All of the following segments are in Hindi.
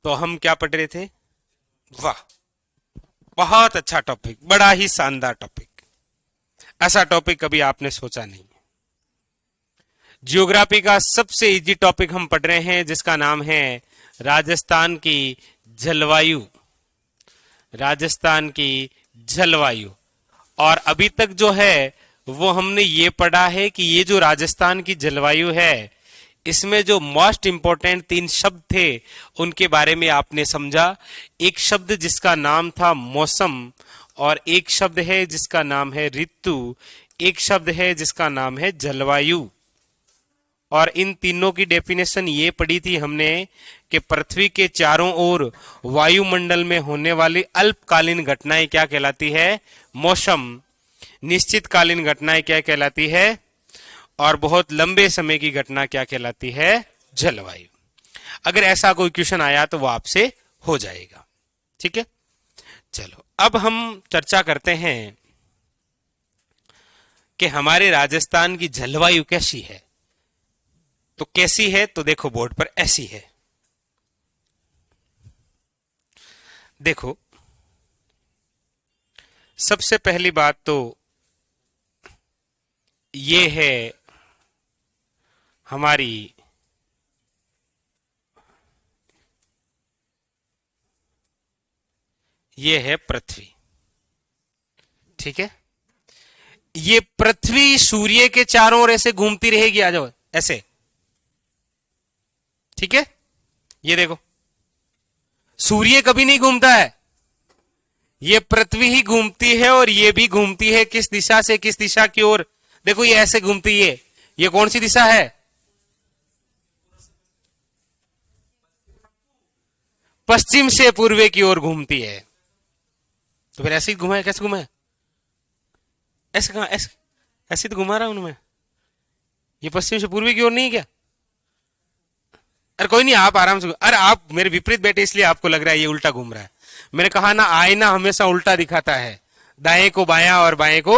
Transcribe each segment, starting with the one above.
तो हम क्या पढ़ रहे थे? वाह, बहुत अच्छा टॉपिक, बड़ा ही शानदार टॉपिक। ऐसा टॉपिक कभी आपने सोचा नहीं। जियोग्राफी का सबसे इजी टॉपिक हम पढ़ रहे हैं, जिसका नाम है राजस्थान की जलवायु। राजस्थान की जलवायु। और अभी तक जो है वो हमने ये पढ़ा है कि ये जो राजस्थान की जलवायु है, इसमें जो मोस्ट इंपॉर्टेंट 3 शब्द थे उनके बारे में आपने समझा। एक शब्द जिसका नाम था मौसम, और एक शब्द है जिसका नाम है ऋतु, एक शब्द है जिसका नाम है जलवायु। और इन तीनों की डेफिनेशन ये पढ़ी थी हमने कि पृथ्वी के चारों ओर वायुमंडल में होने वाली अल्पकालीन घटनाएं क्या कहलाती है? मौसम। निश्चितकालीन घटनाएं क्या कहलाती है? और बहुत लंबे समय की घटना क्या कहलाती है? जलवायु। अगर ऐसा कोई क्वेश्चन आया तो वो आपसे हो जाएगा। ठीक है, चलो अब हम चर्चा करते हैं कि हमारे राजस्थान की जलवायु कैसी है। तो कैसी है? तो देखो बोर्ड पर ऐसी है। देखो, सबसे पहली बात तो ये है हमारी ये है पृथ्वी। ठीक है, ये पृथ्वी सूर्य के चारों ओर ऐसे घूमती रहेगी। आ जाओ ऐसे। ठीक है, ये देखो, सूर्य कभी नहीं घूमता है, ये पृथ्वी ही घूमती है। और ये भी घूमती है किस दिशा से? किस दिशा की ओर? देखो ये ऐसे घूमती है। ये कौन सी दिशा है? पश्चिम से पूर्व की ओर घूमती है। तो फिर ऐसे ही घुमाए, कैसे घुमाए? ऐसे कहा, ऐसे ऐसे तो घुमा रहा हूं मैं। ये पश्चिम से पूर्वी की ओर नहीं है क्या? अरे कोई नहीं, आप आराम से। अरे आप मेरे विपरीत बैठे इसलिए आपको लग रहा है ये उल्टा घूम रहा है। मैंने कहा ना, आईना हमेशा उल्टा दिखाता है, दाएं को बायां और बाएं को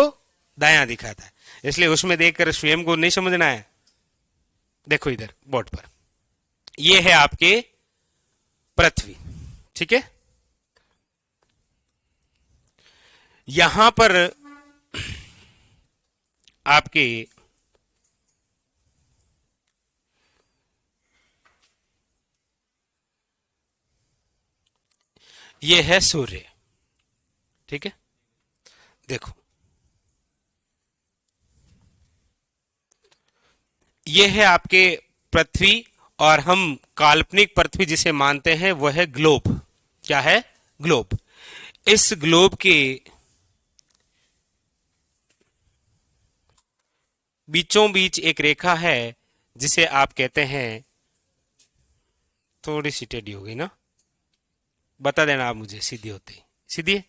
दायां दिखाता है। इसलिए उसमें देखकर स्वयं को नहीं समझना है। देखो इधर बोर्ड पर, ये है आपके पृथ्वी। ठीक है, यहां पर आपके ये है सूर्य। ठीक है, देखो ये है आपके पृथ्वी। और हम काल्पनिक पृथ्वी जिसे मानते हैं वह है ग्लोब। क्या है? ग्लोब। इस ग्लोब के बीचों बीच एक रेखा है जिसे आप कहते हैं, थोड़ी सी टेढ़ी हो गई ना, बता देना आप मुझे सीधी होती। सीधी है?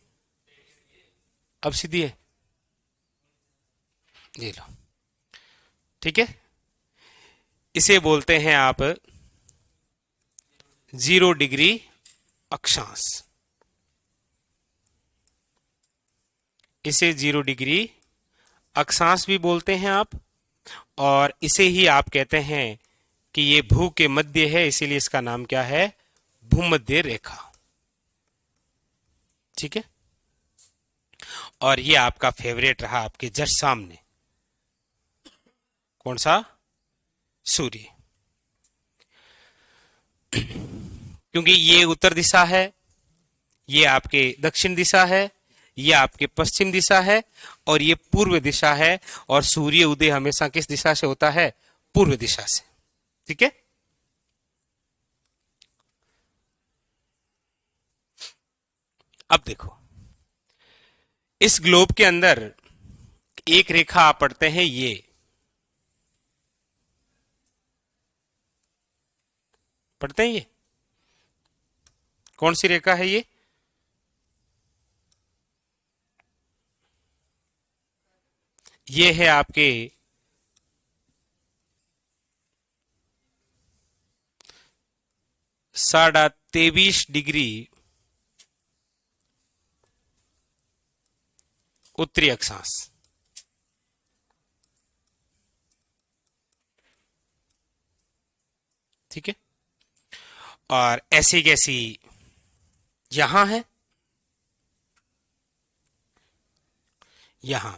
अब सीधी है? ये लो। ठीक है, इसे बोलते हैं आप 0 डिग्री अक्षांश। इसे 0 डिग्री अक्षांश भी बोलते हैं आप। और इसे ही आप कहते हैं कि ये भू के मध्य है, इसीलिए इसका नाम क्या है? भूमध्य रेखा। ठीक है, और ये आपका फेवरेट रहा आपके जस्ट सामने, कौन सा? सूर्य। क्योंकि ये उत्तर दिशा है, ये आपके दक्षिण दिशा है, ये आपके पश्चिम दिशा है, और ये पूर्व दिशा है। और सूर्य उदय हमेशा किस दिशा से होता है? पूर्व दिशा से। ठीक है, अब देखो, इस ग्लोब के अंदर एक रेखा आप पढ़ते हैं, ये पढ़ते हैं, ये कौन सी रेखा है? ये है आपके 23.5 डिग्री उत्तरी अक्षांश। ठीक है, और ऐसी कैसी यहां है, यहां,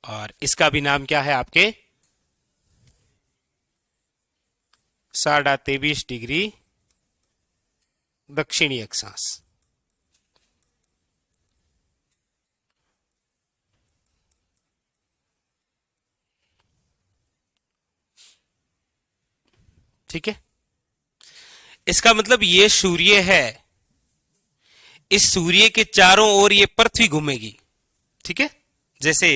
और इसका भी नाम क्या है आपके 23.5 डिग्री दक्षिणी अक्षांश। ठीक है, इसका मतलब ये सूर्य है, इस सूर्य के चारों ओर ये पृथ्वी घूमेगी। ठीक है, जैसे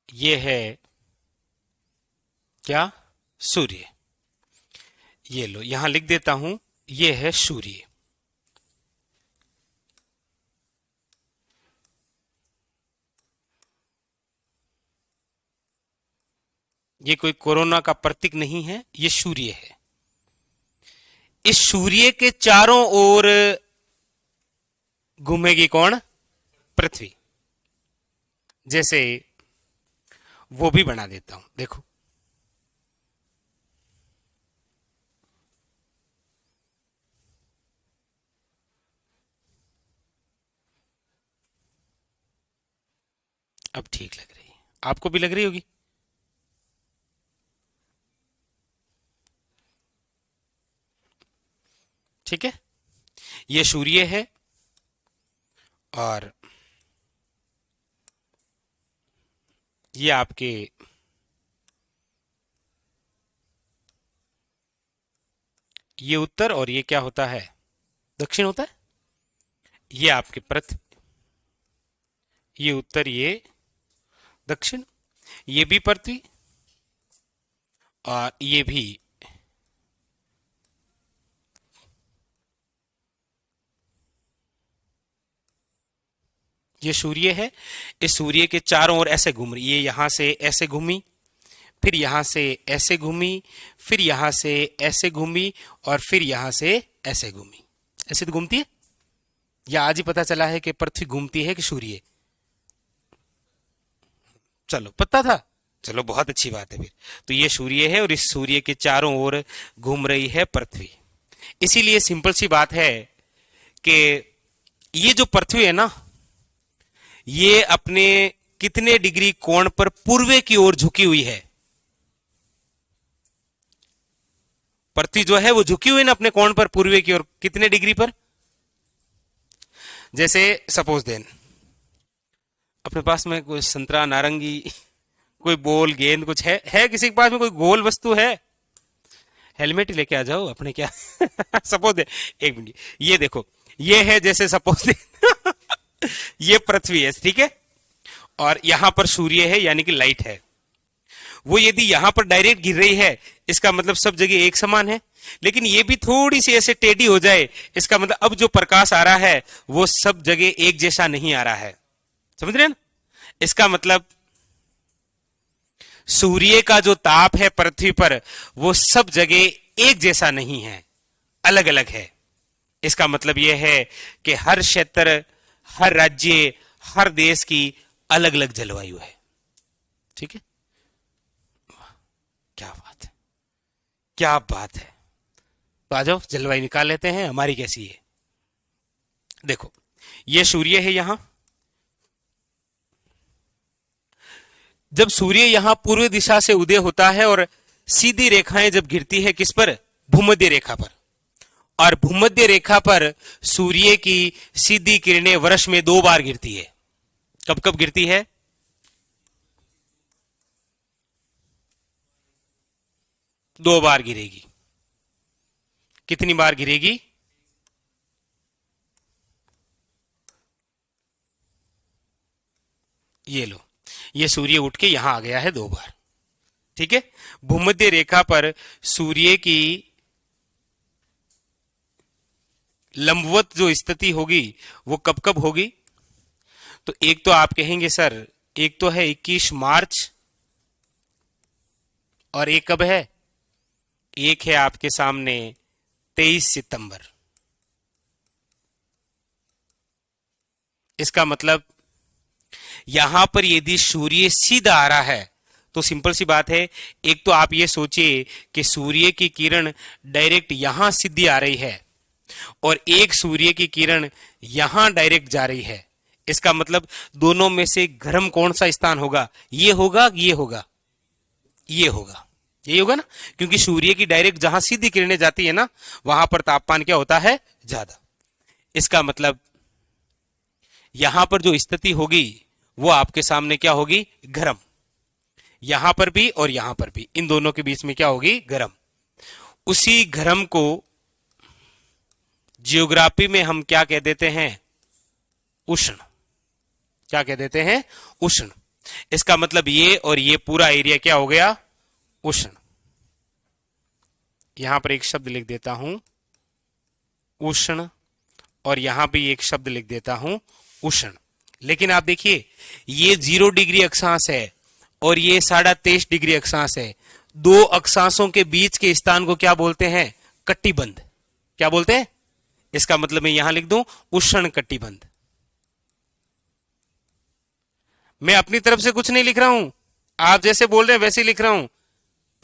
ये है क्या, सूर्य। ये लो यहां लिख देता हूं, ये है सूर्य। ये कोई कोरोना का प्रतीक नहीं है, ये सूर्य है। इस सूर्य के चारों ओर घूमेगी कौन, पृथ्वी। जैसे वो भी बना देता हूं, देखो अब ठीक लग रही है, आपको भी लग रही होगी। ठीक है, ये सूर्य है और ये आपके ये उत्तर, और ये क्या होता है, दक्षिण होता है। ये आपके पृथ्वी, ये उत्तर, ये दक्षिण, ये भी पृथ्वी और ये भी। ये सूर्य है, इस सूर्य के चारों ओर ऐसे घूम रही, ये यहां से ऐसे घूमी, फिर यहां से ऐसे घूमी, फिर यहां से ऐसे घूमी, और फिर यहां से ऐसे घूमी। ऐसे तो घूमती है, या आज ही पता चला है कि पृथ्वी घूमती है कि सूर्य। चलो पता था, चलो बहुत अच्छी बात है फिर। तो ये सूर्य है और इस सूर्य के चारों ओर घूम रही है पृथ्वी। इसीलिए सिंपल सी बात है कि ये जो पृथ्वी है ना, ये अपने कितने डिग्री कोण पर पूर्व की ओर झुकी हुई है। पृथ्वी जो है वो झुकी हुई ना अपने कोण पर पूर्व की ओर, कितने डिग्री पर। जैसे सपोज देन अपने पास में कोई संतरा नारंगी कोई बॉल गेंद कुछ है किसी के पास में कोई गोल वस्तु है, हेलमेट ही लेके आ जाओ अपने क्या सपोज दे, एक मिनट, ये देखो, ये है जैसे सपोज दे ये पृथ्वी है, ठीक है, और यहां पर सूर्य है यानी कि लाइट है। वो यदि यहां पर डायरेक्ट गिर रही है, इसका मतलब सब जगह एक समान है। लेकिन ये भी थोड़ी सी ऐसे टेढ़ी हो जाए, इसका मतलब अब जो प्रकाश आ रहा है वो सब जगह एक जैसा नहीं आ रहा है। समझ रहे हैं ना, इसका मतलब सूर्य का जो ताप है पृथ्वी पर वो सब जगह एक जैसा नहीं है, अलग अलग है। इसका मतलब यह है कि हर क्षेत्र, हर राज्य, हर देश की अलग अलग जलवायु है। ठीक है, क्या बात है, क्या बात है। तो आ जाओ जलवायु निकाल लेते हैं हमारी कैसी है। देखो ये सूर्य है, यहां जब सूर्य यहां पूर्व दिशा से उदय होता है और सीधी रेखाएं जब गिरती है किस पर, भूमध्य रेखा पर, और भूमध्य रेखा पर सूर्य की सीधी किरणें वर्ष में 2 बार गिरती है। कब कब गिरती है, 2 बार गिरेगी। कितनी बार गिरेगी, ये लो, ये सूर्य उठ के यहां आ गया है 2 बार। ठीक है, भूमध्य रेखा पर सूर्य की लंबवत जो स्थिति होगी वो कब कब होगी। तो एक तो आप कहेंगे सर, एक तो है 21 मार्च, और एक कब है, एक है आपके सामने 23 सितंबर। इसका मतलब यहां पर यदि सूर्य सीधा आ रहा है तो सिंपल सी बात है, एक तो आप ये सोचिए कि सूर्य की किरण डायरेक्ट यहां सीधी आ रही है और एक सूर्य की किरण यहां डायरेक्ट जा रही है। इसका मतलब दोनों में से गर्म कौन सा स्थान होगा? ये होगा, ये होगा, ये होगा, यही होगा ना, क्योंकि सूर्य की डायरेक्ट जहां सीधी किरणें जाती है ना, वहां पर तापमान क्या होता है? ज्यादा। इसका मतलब यहां पर जो स्थिति होगी वो आपके सामने क्या होगी? गर्म। यहां पर भी और यहां पर भी, इन दोनों के बीच में क्या होगी? गर्म। उसी गर्म को जियोग्राफी में हम क्या कह देते हैं? उष्ण। क्या कह देते हैं? उष्ण। इसका मतलब ये और ये पूरा एरिया क्या हो गया? उष्ण। यहां पर एक शब्द लिख देता हूं उष्ण, और यहां भी एक शब्द लिख देता हूं उष्ण। लेकिन आप देखिए, ये 0 डिग्री अक्षांश है और ये 23.5 डिग्री अक्षांश है। दो अक्षांशों के बीच के स्थान को क्या बोलते हैं? कटिबंध। क्या बोलते हैं? इसका मतलब मैं यहां लिख दूं उष्ण कटिबंध। मैं अपनी तरफ से कुछ नहीं लिख रहा हूं, आप जैसे बोल रहे हैं वैसे ही लिख रहा हूं।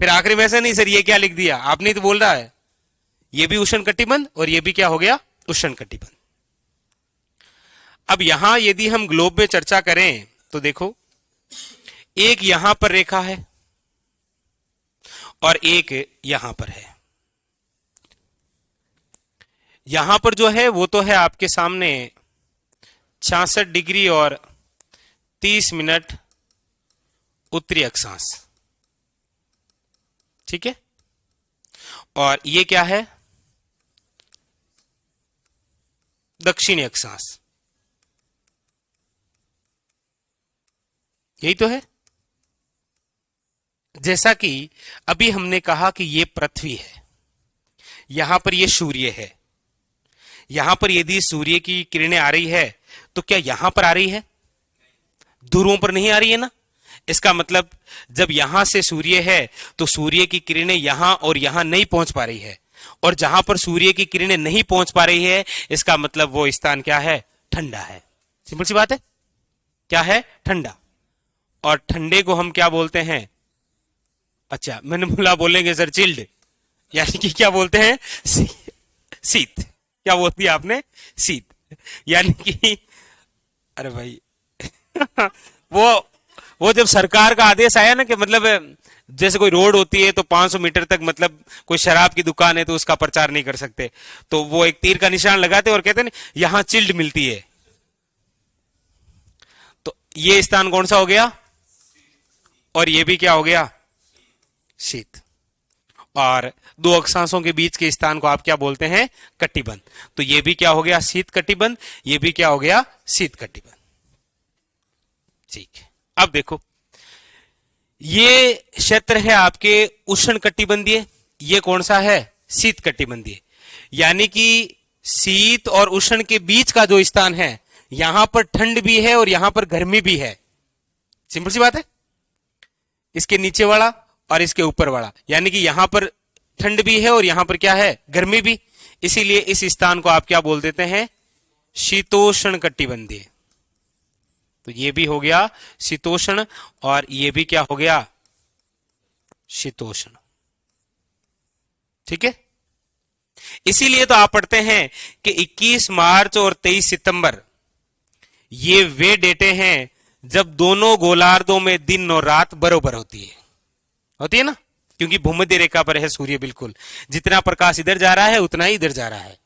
फिर आखिरी में से नहीं सर ये क्या लिख दिया, आपने तो बोल रहा है। ये भी उष्ण कटिबंध और ये भी क्या हो गया? उष्ण कटिबंध। अब यहां यदि हम ग्लोब में चर्चा करें तो देखो, एक यहां पर रेखा है और एक यहां पर है। यहां पर जो है वो तो है आपके सामने 66 डिग्री और 30 मिनट उत्तरी अक्षांश, ठीक है। और ये क्या है? दक्षिणी अक्षांश। यही तो है। जैसा कि अभी हमने कहा कि ये पृथ्वी है, यहां पर ये सूर्य है। यहां पर यदि सूर्य की किरणें आ रही है तो क्या यहां पर आ रही है? ध्रुवों पर नहीं आ रही है ना। इसका मतलब जब यहां से सूर्य है तो सूर्य की किरणें यहां और यहां नहीं पहुंच पा रही है, और जहां पर सूर्य की किरणें नहीं पहुंच पा रही है, इसका मतलब वो स्थान क्या है? ठंडा है। सिंपल सी बात है। क्या है? ठंडा। और ठंडे को हम क्या बोलते हैं? अच्छा, मैंने बोला बोलेंगे सर चिल्ड, यानी कि क्या बोलते हैं? शीत। क्या बोल दिया आपने? शीत। यानी कि अरे भाई वो जब सरकार का आदेश आया ना कि मतलब जैसे कोई रोड होती है तो 500 मीटर तक मतलब कोई शराब की दुकान है तो उसका प्रचार नहीं कर सकते, तो वो एक तीर का निशान लगाते और कहते हैं यहां चिल्ड मिलती है। तो ये स्थान कौन सा हो गया? और ये भी क्या हो गया? शीत। और दो अक्षांशों के बीच के स्थान को आप क्या बोलते हैं? कटिबंध। तो ये भी क्या हो गया? शीत कटिबंध। ये भी क्या हो गया? शीत कटिबंध। ठीक है। अब देखो, ये क्षेत्र है आपके उष्ण कटिबंधीय, ये कौन सा है? शीत कटिबंधीय। यानी कि शीत और उष्ण के बीच का जो स्थान है, यहां पर ठंड भी है और यहां पर गर्मी भी है। सिंपल सी बात है। इसके नीचे वाला और इसके ऊपर वाला, यानी कि यहां पर ठंड भी है और यहां पर क्या है? गर्मी भी। इसीलिए इस स्थान को आप क्या बोल देते हैं? शीतोष्ण कटिबंधीय। तो ये भी हो गया शीतोष्ण और ये भी क्या हो गया? शीतोष्ण। ठीक है। इसीलिए तो आप पढ़ते हैं कि 21 मार्च और 23 सितंबर ये वे डेटे हैं जब दोनों गोलार्धों में दिन और रात बराबर होती है ना, क्योंकि भूमध्य रेखा पर है सूर्य। बिल्कुल जितना प्रकाश इधर जा रहा है उतना ही इधर जा रहा है,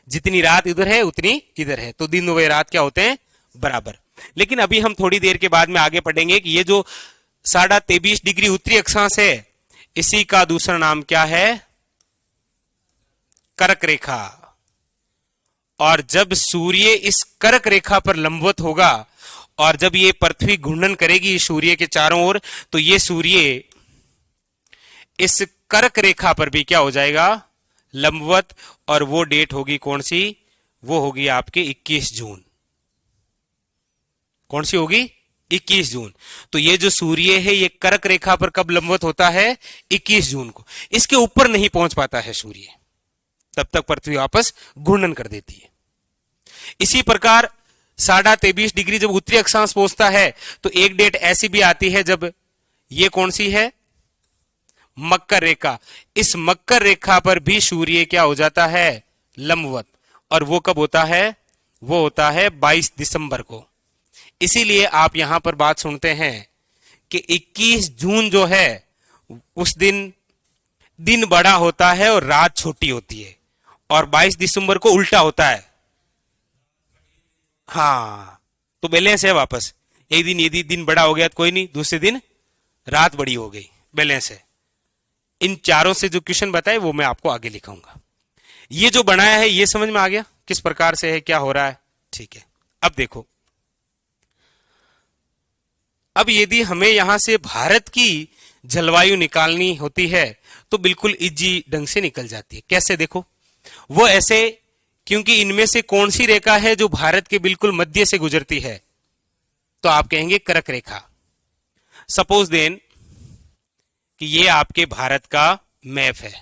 जितनी रात इधर है उतनी इधर है, तो दिन व रात क्या होते हैं? बराबर। लेकिन अभी हम थोड़ी देर के बाद में आगे पढ़ेंगे कि ये जो 23.5 डिग्री उत्तरी अक्षांश है, इसी का दूसरा नाम क्या है? कर्क रेखा। और जब सूर्य इस कर्क रेखा पर लंबवत होगा और जब ये पृथ्वी घूर्णन करेगी सूर्य के चारों ओर, तो ये सूर्य इस कर्क रेखा पर भी क्या हो जाएगा? लंबवत। और वो डेट होगी कौन सी? वो होगी आपके 21 जून। कौन सी होगी? 21 जून। तो ये जो सूर्य है ये कर्क रेखा पर कब लंबवत होता है? 21 जून को। इसके ऊपर नहीं पहुंच पाता है सूर्य, तब तक पृथ्वी वापस घूर्णन कर देती है। इसी प्रकार 23.5 डिग्री जब उत्तरी अक्षांश पहुंचता है तो एक डेट ऐसी भी आती है जब ये कौन सी है, मकर रेखा, इस मकर रेखा पर भी सूर्य क्या हो जाता है, लंबवत। और वो कब होता है, वो होता है 22 दिसंबर को। इसीलिए आप यहां पर बात सुनते हैं कि 21 जून जो है उस दिन दिन बड़ा होता है और रात छोटी होती है, और 22 दिसंबर को उल्टा होता है। हाँ, तो बैलेंस है वापस। एक दिन यदि दिन बड़ा हो गया तो कोई नहीं, दूसरे दिन रात बड़ी हो गई, बैलेंस है। इन चारों से जो क्वेश्चन बताए वो मैं आपको आगे लिखाऊंगा। ये जो बनाया है ये समझ में आ गया किस प्रकार से है, क्या हो रहा है, ठीक है। अब देखो, अब यदि हमें यहां से भारत की जलवायु निकालनी होती है तो बिल्कुल इजी ढंग से निकल जाती है। कैसे, देखो, वो ऐसे, क्योंकि इनमें से कौन सी रेखा है जो भारत के बिल्कुल मध्य से गुजरती है, तो आप कहेंगे कर्क रेखा। सपोज देन कि ये आपके भारत का मैप है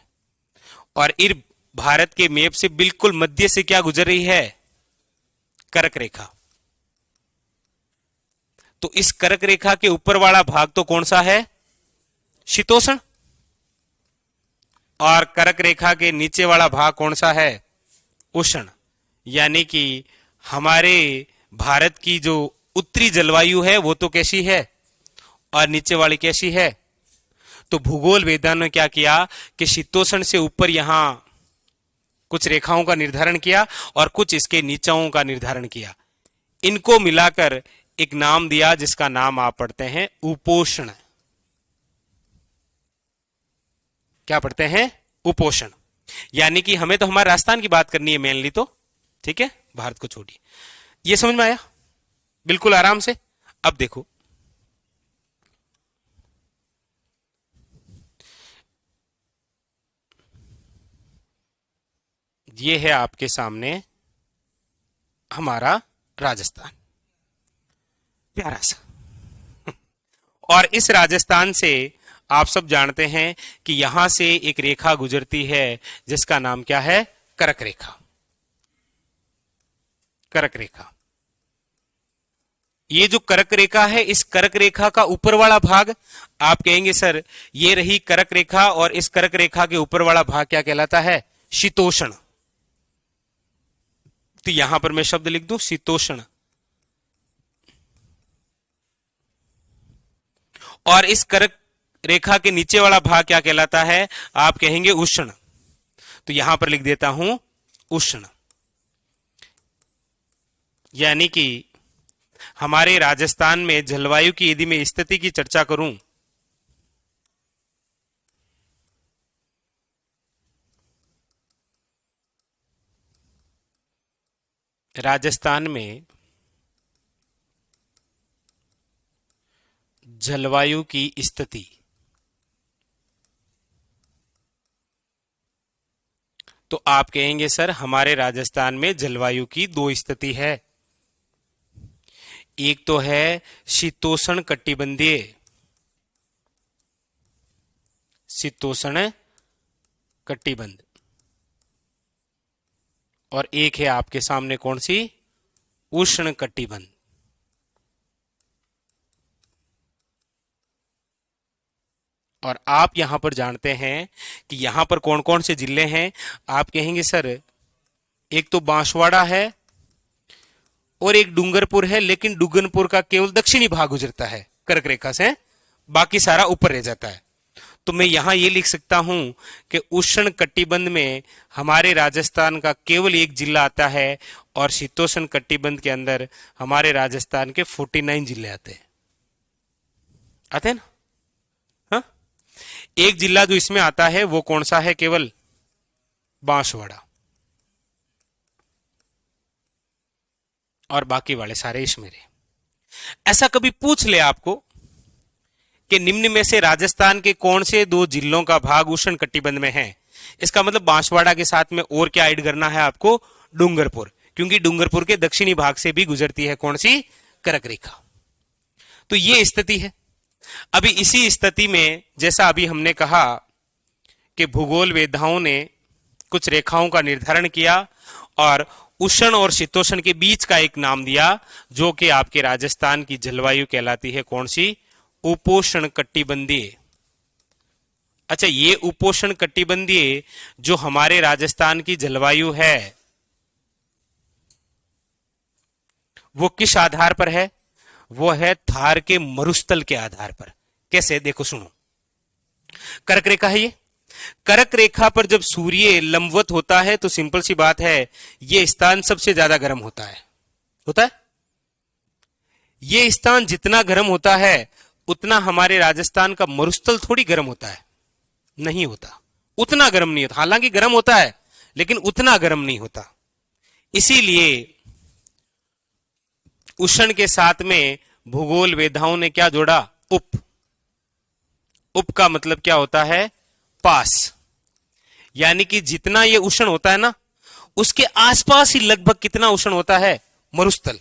और इस भारत के मैप से बिल्कुल मध्य से क्या गुजर रही है, कर्क रेखा। तो इस कर्क रेखा के ऊपर वाला भाग तो कौन सा है, शीतोष्ण, और कर्क रेखा के नीचे वाला भाग कौन सा है, उष्ण। यानी कि हमारे भारत की जो उत्तरी जलवायु है वो तो कैसी है और नीचे वाली कैसी है। तो भूगोल वेदांत ने क्या किया कि शीतोष्ण से ऊपर यहां कुछ रेखाओं का निर्धारण किया और कुछ इसके नीचाओं का निर्धारण किया, इनको मिलाकर एक नाम दिया जिसका नाम आप पढ़ते हैं उपोष्ण। क्या पढ़ते हैं, उपोष्ण। यानी कि हमें तो हमारे राजस्थान की बात करनी है मेनली, तो ठीक है, भारत को छोड़िए। ये समझ में आया बिल्कुल आराम से। अब देखो, ये है आपके सामने हमारा राजस्थान, प्यारा सा। और इस राजस्थान से आप सब जानते हैं कि यहां से एक रेखा गुजरती है जिसका नाम क्या है, कर्क रेखा। कर्क रेखा, ये जो कर्क रेखा है, इस कर्क रेखा का ऊपर वाला भाग आप कहेंगे सर ये रही कर्क रेखा, और इस कर्क रेखा के ऊपर वाला भाग क्या कहलाता है, शीतोष्ण। तो यहां पर मैं शब्द लिख दूं शीतोष्ण, और इस कर्क रेखा के नीचे वाला भाग क्या कहलाता है, आप कहेंगे उष्ण। तो यहां पर लिख देता हूं उष्ण। यानी कि हमारे राजस्थान में जलवायु की यदि मैं स्थिति की चर्चा करूं, राजस्थान में जलवायु की स्थिति, तो आप कहेंगे सर हमारे राजस्थान में जलवायु की दो स्थिति है। एक तो है शीतोष्ण कटिबंधीय, शीतोष्ण कटिबंध, और एक है आपके सामने कौन सी, उष्ण कटिबंध। और आप यहां पर जानते हैं कि यहां पर कौन कौन से जिले हैं, आप कहेंगे सर एक तो बांसवाड़ा है और एक डूंगरपुर है, लेकिन डूंगरपुर का केवल दक्षिणी भाग गुजरता है कर्क रेखा से, बाकी सारा ऊपर रह जाता है। तो मैं यहां ये लिख सकता हूं कि उष्ण कटिबंध में हमारे राजस्थान का केवल एक जिला आता है, और शीतोष्ण कटिबंध के अंदर हमारे राजस्थान के 49 जिले आते हैं ना। हाँ, एक जिला जो इसमें आता है वो कौन सा है, केवल बांसवाड़ा, और बाकी वाले सारे इसमें रहे। ऐसा कभी पूछ ले आपको कि निम्न में से राजस्थान के कौन से दो जिलों का भाग उष्ण कटिबंध में है, इसका मतलब बांसवाड़ा के साथ में और क्या ऐड करना है आपको, डूंगरपुर, क्योंकि डूंगरपुर के दक्षिणी भाग से भी गुजरती है कौन सी, कर्क रेखा। तो ये स्थिति है। अभी इसी स्थिति में जैसा अभी हमने कहा कि भूगोल वेदाओं ने कुछ रेखाओं का निर्धारण किया और उष्ण और शीतोष्ण के बीच का एक नाम दिया, जो कि आपके राजस्थान की जलवायु कहलाती है कौन सी? उपोष्ण कटिबंधीय। अच्छा, ये उपोष्ण कटिबंधीय जो हमारे राजस्थान की जलवायु है वो किस आधार पर है? वो है थार के मरुस्थल के आधार पर। कैसे? देखो सुनो, कर्क रेखा है ये। कर्क रेखा पर जब सूर्य लंबवत होता है तो सिंपल सी बात है, ये स्थान सबसे ज्यादा गर्म होता है। ये स्थान जितना गर्म होता है उतना हमारे राजस्थान का मरुस्थल थोड़ी गर्म होता है, नहीं होता, उतना गर्म नहीं होता। हालांकि गर्म होता है लेकिन उतना गर्म नहीं होता। इसीलिए उष्ण के साथ में भूगोल वेधाओं ने क्या जोड़ा? उप। उप का मतलब क्या होता है? पास। यानी कि जितना ये उष्ण होता है ना, उसके आसपास ही लगभग कितना उष्ण होता है? मरुस्थल।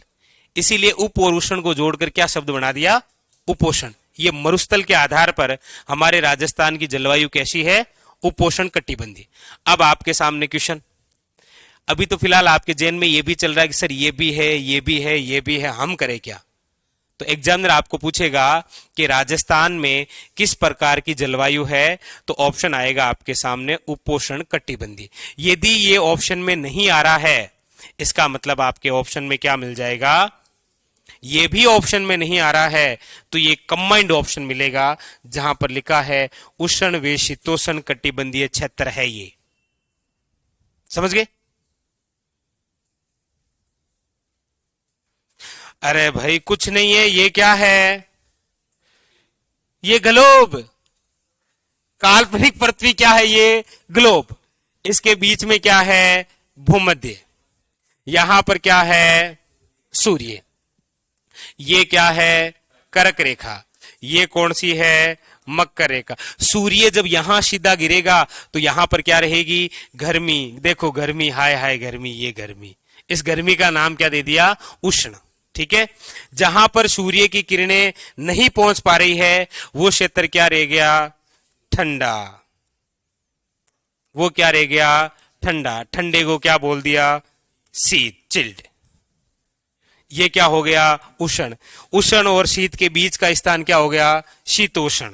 इसीलिए उप और उष्ण को जोड़कर क्या शब्द बना दिया? उपोष्ण। ये मरुस्थल के आधार पर हमारे राजस्थान की जलवायु कैसी है? उपोष्ण कटिबंधीय। अब आपके सामने क्वेश्चन, अभी तो फिलहाल आपके जेन में ये भी चल रहा है कि सर ये भी है, ये भी है, ये भी है, हम करें क्या? तो एग्जामिनर आपको पूछेगा कि राजस्थान में किस प्रकार की जलवायु है, तो ऑप्शन आएगा आपके सामने उपोष्ण कटिबंधीय। यदि ये ऑप्शन में नहीं आ रहा है, इसका मतलब आपके ऑप्शन में क्या मिल जाएगा? ये भी ऑप्शन में नहीं आ रहा है तो ये कंबाइंड ऑप्शन मिलेगा, जहां पर लिखा है उष्ण व शीतोष्ण कटिबंधीय क्षेत्र है। ये समझ गए? अरे भाई कुछ नहीं है, ये क्या है? ये ग्लोब, काल्पनिक पृथ्वी क्या है? ये ग्लोब। इसके बीच में क्या है? भूमध्य। यहां पर क्या है? सूर्य। ये क्या है? कर्क रेखा। ये कौन सी है? मकर रेखा। सूर्य जब यहां सीधा गिरेगा तो यहां पर क्या रहेगी? गर्मी। देखो गर्मी, हाय हाय गर्मी, ये गर्मी। इस गर्मी का नाम क्या दे दिया? उष्ण। ठीक है। जहां पर सूर्य की किरणें नहीं पहुंच पा रही है वो क्षेत्र क्या रह गया? ठंडा। वो क्या रह गया? ठंडा। ठंडे को क्या बोल दिया? शीत, चिल्ड। ये क्या हो गया? उष्ण। उष्ण और शीत के बीच का स्थान क्या हो गया? शीतोष्ण।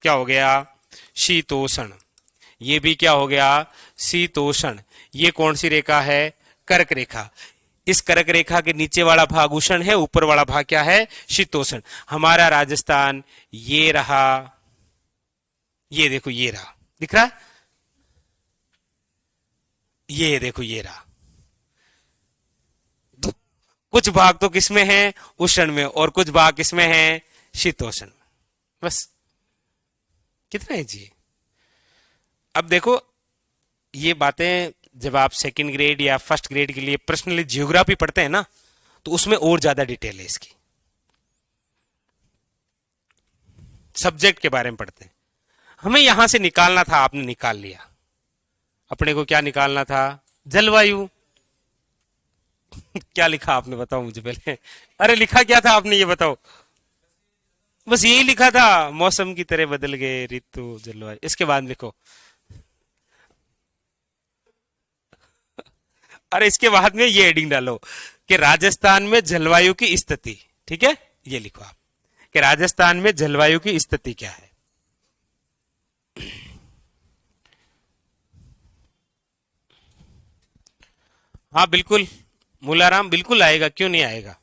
क्या हो गया? शीतोष्ण। ये भी क्या हो गया? शीतोष्ण। ये कौन सी रेखा है? कर्क रेखा। इस कर्क रेखा के नीचे वाला भाग उष्ण है, ऊपर वाला भाग क्या है? शीतोष्ण। हमारा राजस्थान ये रहा, ये देखो ये रहा, दिख रहा है? ये देखो ये रहा। कुछ भाग तो किसमें है? उष्ण में, और कुछ भाग किसमें है? शीतोष्ण। बस कितना है जी। अब देखो, ये बातें जब आप सेकंड ग्रेड या फर्स्ट ग्रेड के लिए पर्सनली जियोग्राफी पढ़ते हैं ना, तो उसमें और ज्यादा डिटेल है इसकी, सब्जेक्ट के बारे में पढ़ते हैं। हमें यहां से निकालना था, आपने निकाल लिया। अपने को क्या निकालना था? जलवायु। क्या लिखा आपने, बताओ मुझे पहले। अरे लिखा क्या था आपने, ये बताओ। बस यही लिखा था, मौसम की तरह बदल गए ऋतु जलवायु। इसके बाद लिखो, अरे इसके बाद में ये हेडिंग डालो कि राजस्थान में जलवायु की स्थिति। ठीक है, ये लिखो आप कि राजस्थान में जलवायु की स्थिति क्या है। हाँ बिल्कुल, मूलाराम बिल्कुल आएगा, क्यों नहीं आएगा?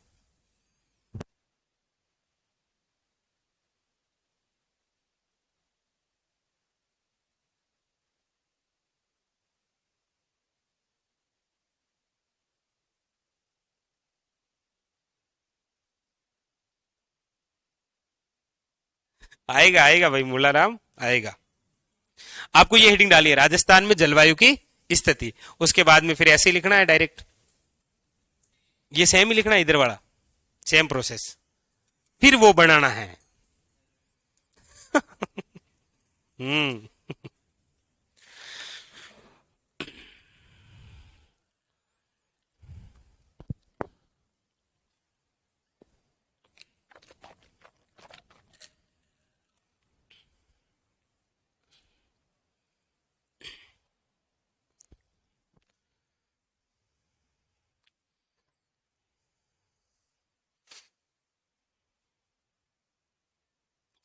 आएगा आएगा भाई, मूलाराम आएगा। आपको ये हेडिंग डाली है, राजस्थान में जलवायु की स्थिति। उसके बाद में फिर ऐसे ही लिखना है डायरेक्ट, ये सेम ही लिखना है, इधर वाला सेम प्रोसेस, फिर वो बनाना है। हम्म।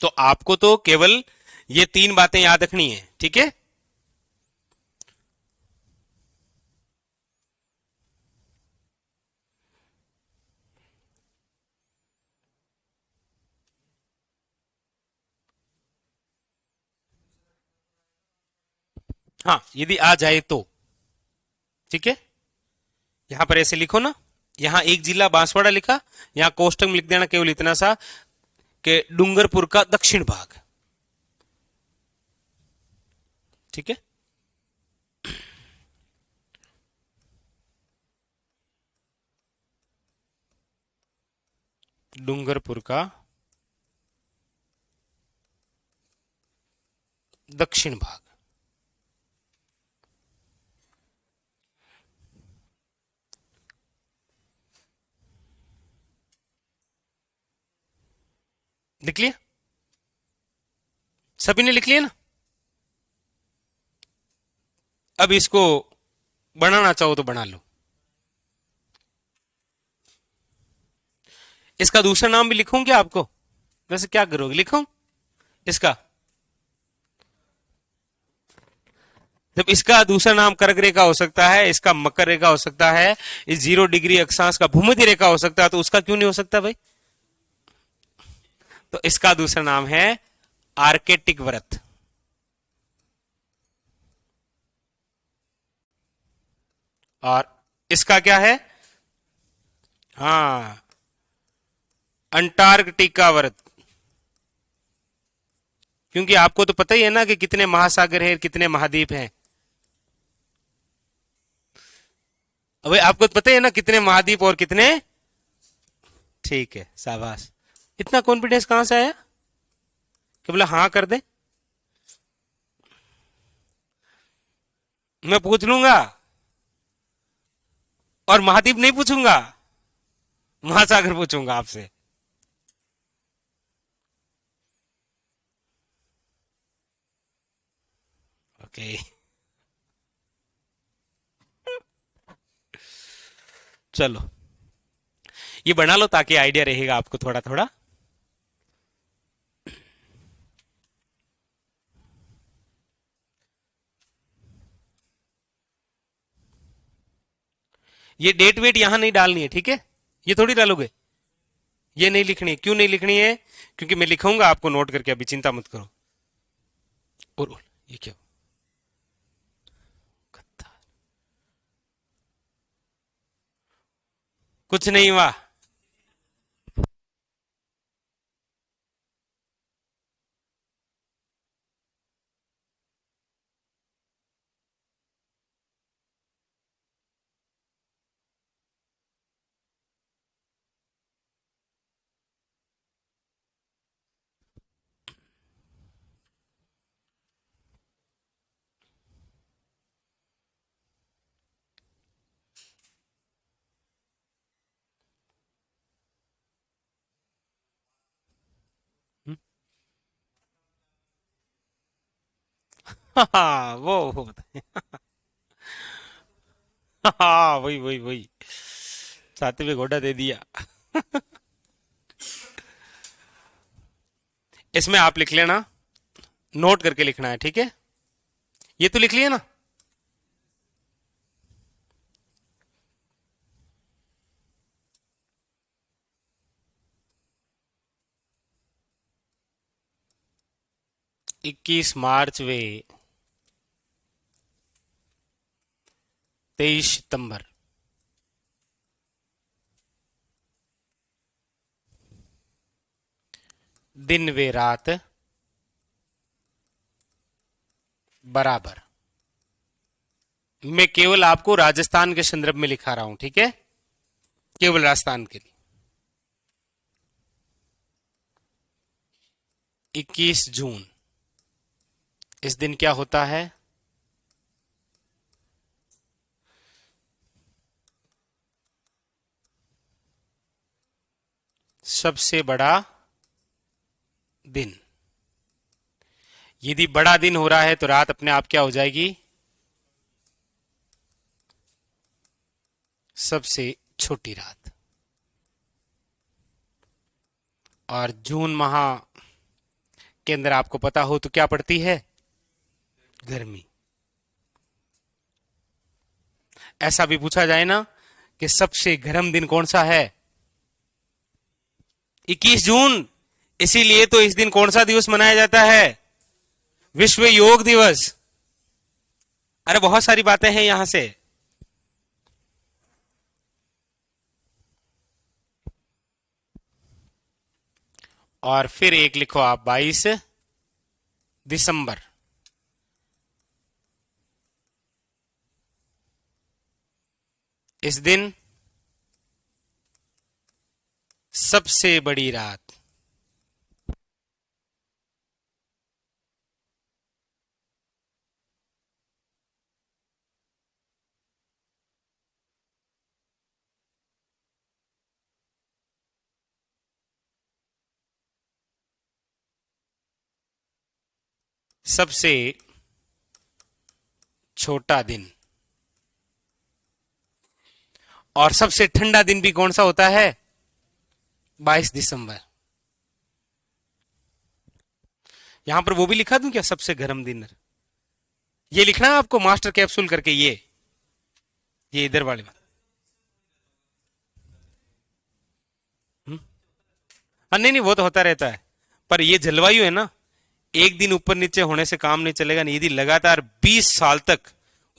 तो आपको तो केवल ये 3 बातें याद रखनी है, ठीक है। हाँ, यदि आ जाए तो ठीक है। यहां पर ऐसे लिखो ना, यहां एक जिला बांसवाड़ा लिखा, यहां कोष्टक में लिख देना केवल इतना सा कि डूंगरपुर का दक्षिण भाग, ठीक है। डूंगरपुर का दक्षिण भाग। लिख लिया? सभी ने लिख लिया ना? अब इसको बनाना चाहो तो बना लो। इसका दूसरा नाम भी लिखूं क्या आपको? वैसे क्या करोगे, लिखूं इसका? जब इसका दूसरा नाम कर्क रेखा हो सकता है, इसका मकर रेखा हो सकता है, इस 0 डिग्री अक्षांश का भूमध्य रेखा हो सकता है, तो उसका क्यों नहीं हो सकता भाई? तो इसका दूसरा नाम है आर्केटिक व्रत। और इसका क्या है? हाँ, अंटार्कटिका व्रत। क्योंकि आपको तो पता ही है ना कि कितने महासागर हैं, कितने महाद्वीप हैं। अबे आपको तो पता ही है ना कितने महाद्वीप और कितने। ठीक है, शाबाश। इतना कॉन्फिडेंस कहां से आया कि बोला हाँ कर दे? मैं पूछ लूंगा, और महाद्वीप नहीं पूछूंगा, महासागर पूछूंगा आपसे। ओके, चलो ये बना लो ताकि आइडिया रहेगा आपको थोड़ा थोड़ा। ये डेट वेट यहां नहीं डालनी है, ठीक है। ये थोड़ी डालोगे, ये नहीं लिखनी है। क्यों नहीं लिखनी है? क्योंकि मैं लिखूंगा आपको नोट करके, अभी चिंता मत करो। और ये क्या? कुछ नहीं हुआ। हाँ वो हाँ, वही वही वही, छाती पे घोड़ा दे दिया। इसमें आप लिख लेना, नोट करके लिखना है, ठीक है। ये तो लिख लिया ना? 21 मार्च वे 23 सितंबर, दिन वे रात बराबर। मैं केवल आपको राजस्थान के संदर्भ में लिखा रहा हूं, ठीक है, केवल राजस्थान के लिए। 21 जून, इस दिन क्या होता है? सबसे बड़ा दिन। यदि बड़ा दिन हो रहा है तो रात अपने आप क्या हो जाएगी? सबसे छोटी रात। और जून माह के अंदर आपको पता हो तो क्या पड़ती है? गर्मी। ऐसा भी पूछा जाए ना कि सबसे गर्म दिन कौन सा है? 21 जून। इसीलिए तो इस दिन कौन सा दिवस मनाया जाता है? विश्व योग दिवस। अरे बहुत सारी बातें हैं यहां से। और फिर एक लिखो आप, 22 दिसंबर। इस दिन सबसे बड़ी रात। सबसे छोटा दिन। और सबसे ठंडा दिन भी कौन सा होता है? 22 दिसंबर। यहां पर वो भी लिखा दूं क्या, सबसे गर्म दिन? ये लिखना है आपको मास्टर कैप्सूल करके, ये इधर वाले में। हाँ, नहीं नहीं, वो तो होता रहता है। पर ये जलवायु है ना, एक दिन ऊपर नीचे होने से काम नहीं चलेगा। नहीं, यदि लगातार 20 साल तक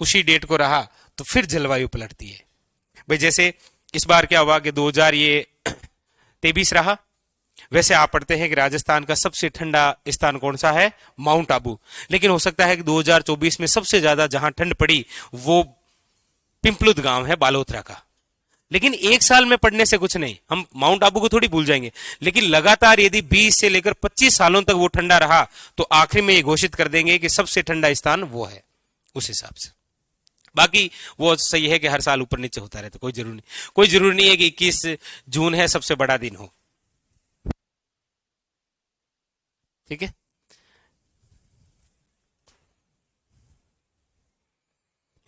उसी डेट को रहा तो फिर जलवायु पलटती है। भाई जैसे इस बार क्या हुआ कि 2023 रहा, वैसे आप पढ़ते हैं कि राजस्थान का सबसे ठंडा स्थान कौन सा है? माउंट आबू। लेकिन हो सकता है कि 2024 में सबसे ज्यादा जहां ठंड पड़ी वो पिंपलुद गांव है बालोतरा का। लेकिन एक साल में पढ़ने से कुछ नहीं, हम माउंट आबू को थोड़ी भूल जाएंगे। लेकिन लगातार यदि 20 से लेकर 25 सालों तक वो ठंडा रहा तो आखिरी में ये घोषित कर देंगे कि सबसे ठंडा स्थान वो है, उस हिसाब से। बाकी वो सही है कि हर साल ऊपर नीचे होता रहता, कोई जरूरी नहीं है कि 21 जून है सबसे बड़ा दिन हो। ठीक है।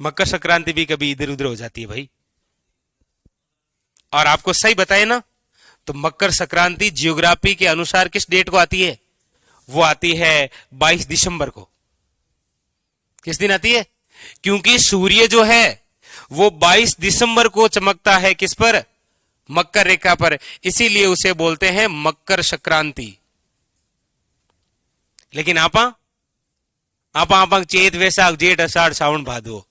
मकर संक्रांति भी कभी इधर उधर हो जाती है भाई। और आपको सही बताए ना, तो मकर संक्रांति जियोग्राफी के अनुसार किस डेट को आती है? वो आती है 22 दिसंबर को। किस दिन आती है? क्योंकि सूर्य जो है वो 22 दिसंबर को चमकता है किस पर? मकर रेखा पर। इसीलिए उसे बोलते हैं मकर संक्रांति। लेकिन आपा आपा आपा चेत वैशाख जेठ अषाढ़ सावन भादो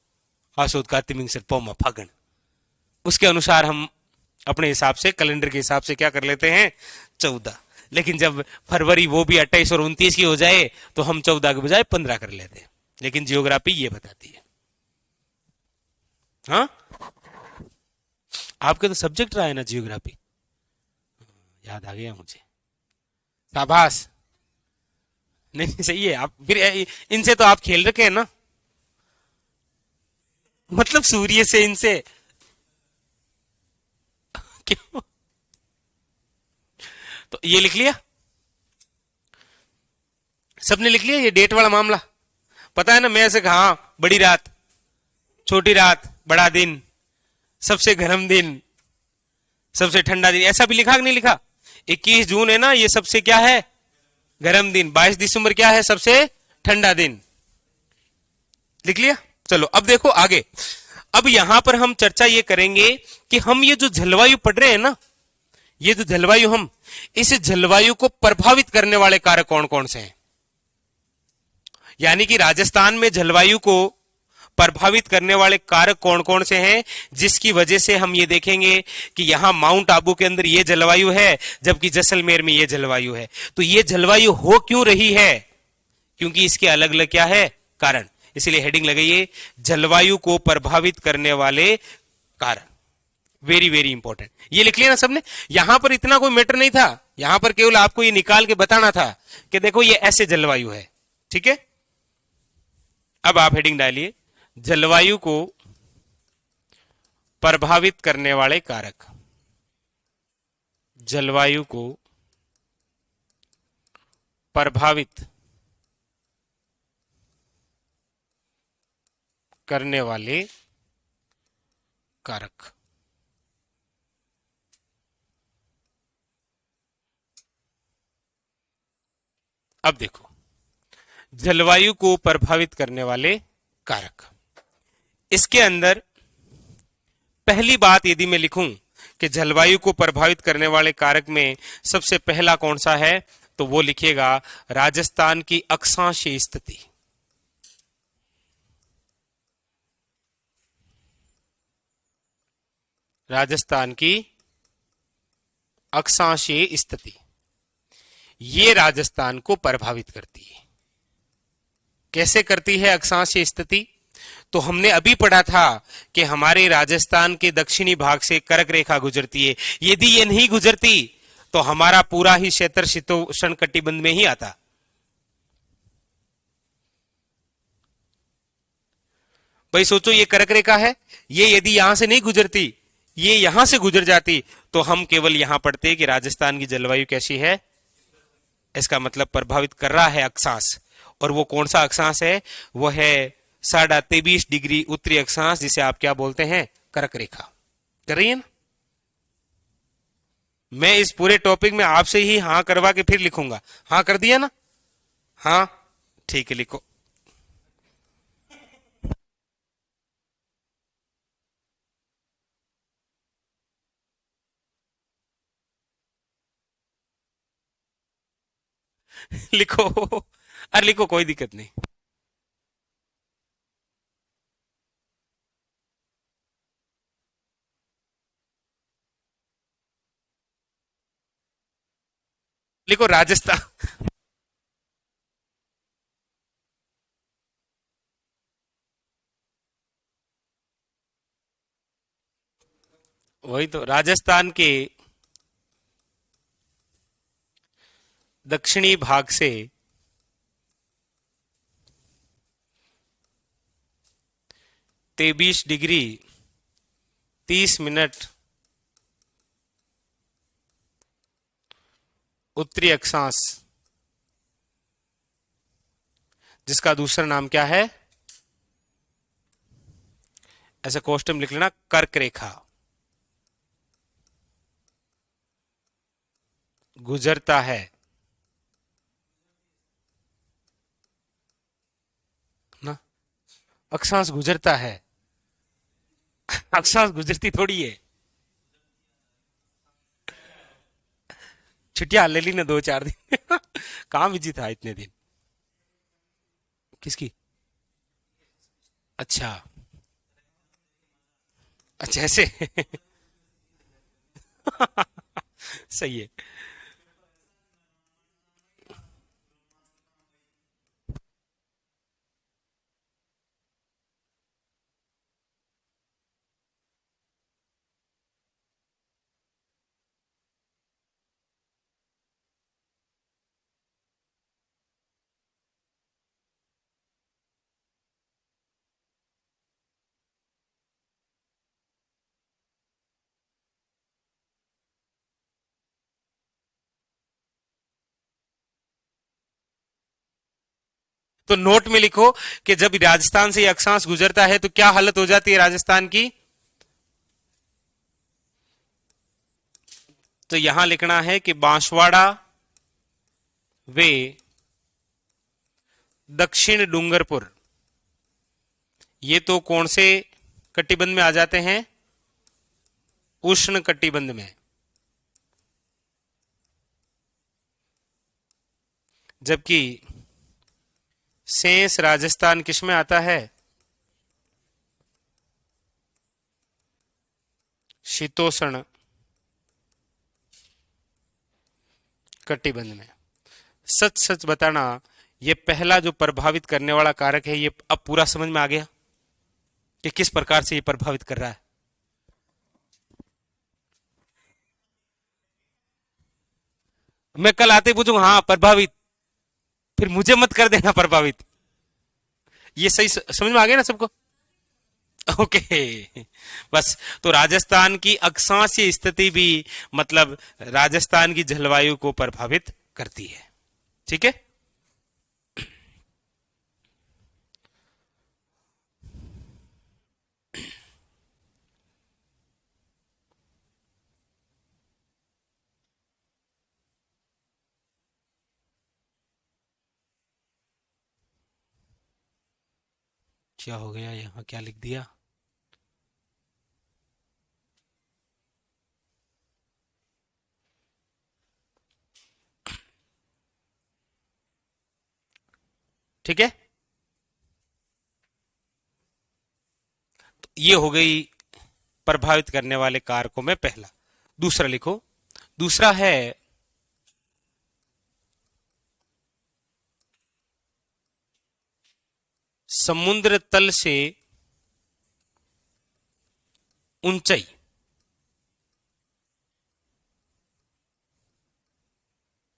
आसोद कार्तिक मिंग पौमा फागण, उसके अनुसार हम अपने हिसाब से, कैलेंडर के हिसाब से क्या कर लेते हैं? 14। लेकिन जब फरवरी वो भी 28 और 29 की हो जाए तो हम 14 के बजाय 15 कर लेते हैं। लेकिन जियोग्राफी ये बताती है। हाँ, आपके तो सब्जेक्ट रहा है ना जियोग्राफी। याद आ गया मुझे, शाबाश। नहीं नहीं, सही है। आप फिर इनसे तो आप खेल रखे हैं ना, मतलब सूर्य से इनसे क्यों? तो ये लिख लिया, सबने लिख लिया ये डेट वाला मामला। पता है ना, मैं ऐसे कहा बड़ी रात, छोटी रात, बड़ा दिन, सबसे गर्म दिन, सबसे ठंडा दिन, ऐसा भी लिखा कि नहीं लिखा? 21 जून है ना, ये सबसे क्या है? गर्म दिन। 22 दिसंबर क्या है? सबसे ठंडा दिन। लिख लिया। चलो अब देखो आगे। अब यहां पर हम चर्चा ये करेंगे कि हम ये जो जलवायु पढ़ रहे हैं ना, ये जो जलवायु, हम इस जलवायु को प्रभावित करने वाले कारक कौन कौन से हैं। यानी कि राजस्थान में जलवायु को प्रभावित करने वाले कारक कौन कौन से हैं, जिसकी वजह से हम ये देखेंगे कि यहां माउंट आबू के अंदर ये जलवायु है जबकि जैसलमेर में ये जलवायु है। तो ये जलवायु हो क्यों रही है? क्योंकि इसके अलग अलग क्या है? कारण। इसीलिए हेडिंग लगाइए, जलवायु को प्रभावित करने वाले कारण। Very very important. ये लिख लिया ना सबने। यहां पर इतना कोई मैटर नहीं था, यहां पर केवल आपको ये निकाल के बताना था कि देखो ये ऐसे जलवायु है। ठीक है। अब आप हेडिंग डालिए, जलवायु को प्रभावित करने वाले कारक। जलवायु को प्रभावित करने वाले कारक। अब देखो, जलवायु को प्रभावित करने वाले कारक, इसके अंदर पहली बात यदि मैं लिखूं कि जलवायु को प्रभावित करने वाले कारक में सबसे पहला कौन सा है, तो वो लिखिएगा राजस्थान की अक्षांशीय स्थिति। राजस्थान की अक्षांशीय स्थिति ये राजस्थान को प्रभावित करती है। कैसे करती है अक्षांशीय स्थिति? तो हमने अभी पढ़ा था कि हमारे राजस्थान के दक्षिणी भाग से कर्क रेखा गुजरती है। यदि ये नहीं गुजरती तो हमारा पूरा ही क्षेत्र शीतोष्ण कटिबंध में ही आता। भाई सोचो, ये कर्क रेखा है, ये यदि यहां से नहीं गुजरती, ये यहां से गुजर जाती, तो हम केवल यहां पढ़ते कि राजस्थान की जलवायु कैसी है। इसका मतलब प्रभावित कर रहा है अक्षांश, और वो कौन सा अक्षांश है? वो है 23.5 डिग्री उत्तरी अक्षांश, जिसे आप क्या बोलते हैं? कर्क रेखा। कर रही है ना? मैं इस पूरे टॉपिक में आपसे ही हां करवा के फिर लिखूंगा। हां कर दिया ना? हाँ, ठीक है, लिखो। लिखो, अरे लिखो, कोई दिक्कत नहीं। लिखो राजस्थान। वही तो, राजस्थान के दक्षिणी भाग से 23 डिग्री 30 मिनट उत्तरी अक्षांश, जिसका दूसरा नाम क्या है? ऐसे कोष्टक लिख लेना, कर्क रेखा, गुजरता है। ना, अक्षांश गुजरता है। अक्षांश गुजरती थोड़ी है। छुट्टियां ले ली ना 2-4 दिन। कहां बिजी था इतने दिन? किसकी? अच्छा, अच्छा ऐसे। सही है। तो नोट में लिखो कि जब राजस्थान से अक्षांश गुजरता है तो क्या हालत हो जाती है राजस्थान की। तो यहां लिखना है कि बांसवाड़ा वे दक्षिण डूंगरपुर, ये तो कौन से कटिबंध में आ जाते हैं? उष्ण कटिबंध में। जबकि शेष राजस्थान किस में आता है? शीतोष्ण कटिबंध में। सच सच बताना, ये पहला जो प्रभावित करने वाला कारक है, ये अब पूरा समझ में आ गया कि किस प्रकार से ये प्रभावित कर रहा है। मैं कल आते पूछूंगा, हाँ प्रभावित, फिर मुझे मत कर देना प्रभावित। ये सही समझ में आ गया ना सबको? ओके। बस, तो राजस्थान की अक्षांशीय स्थिति भी मतलब राजस्थान की जलवायु को प्रभावित करती है। ठीक है। क्या हो गया, यहाँ क्या लिख दिया? ठीक है, तो ये हो गई प्रभावित करने वाले कारकों में पहला। दूसरा लिखो, दूसरा है समुद्र तल से ऊंचाई।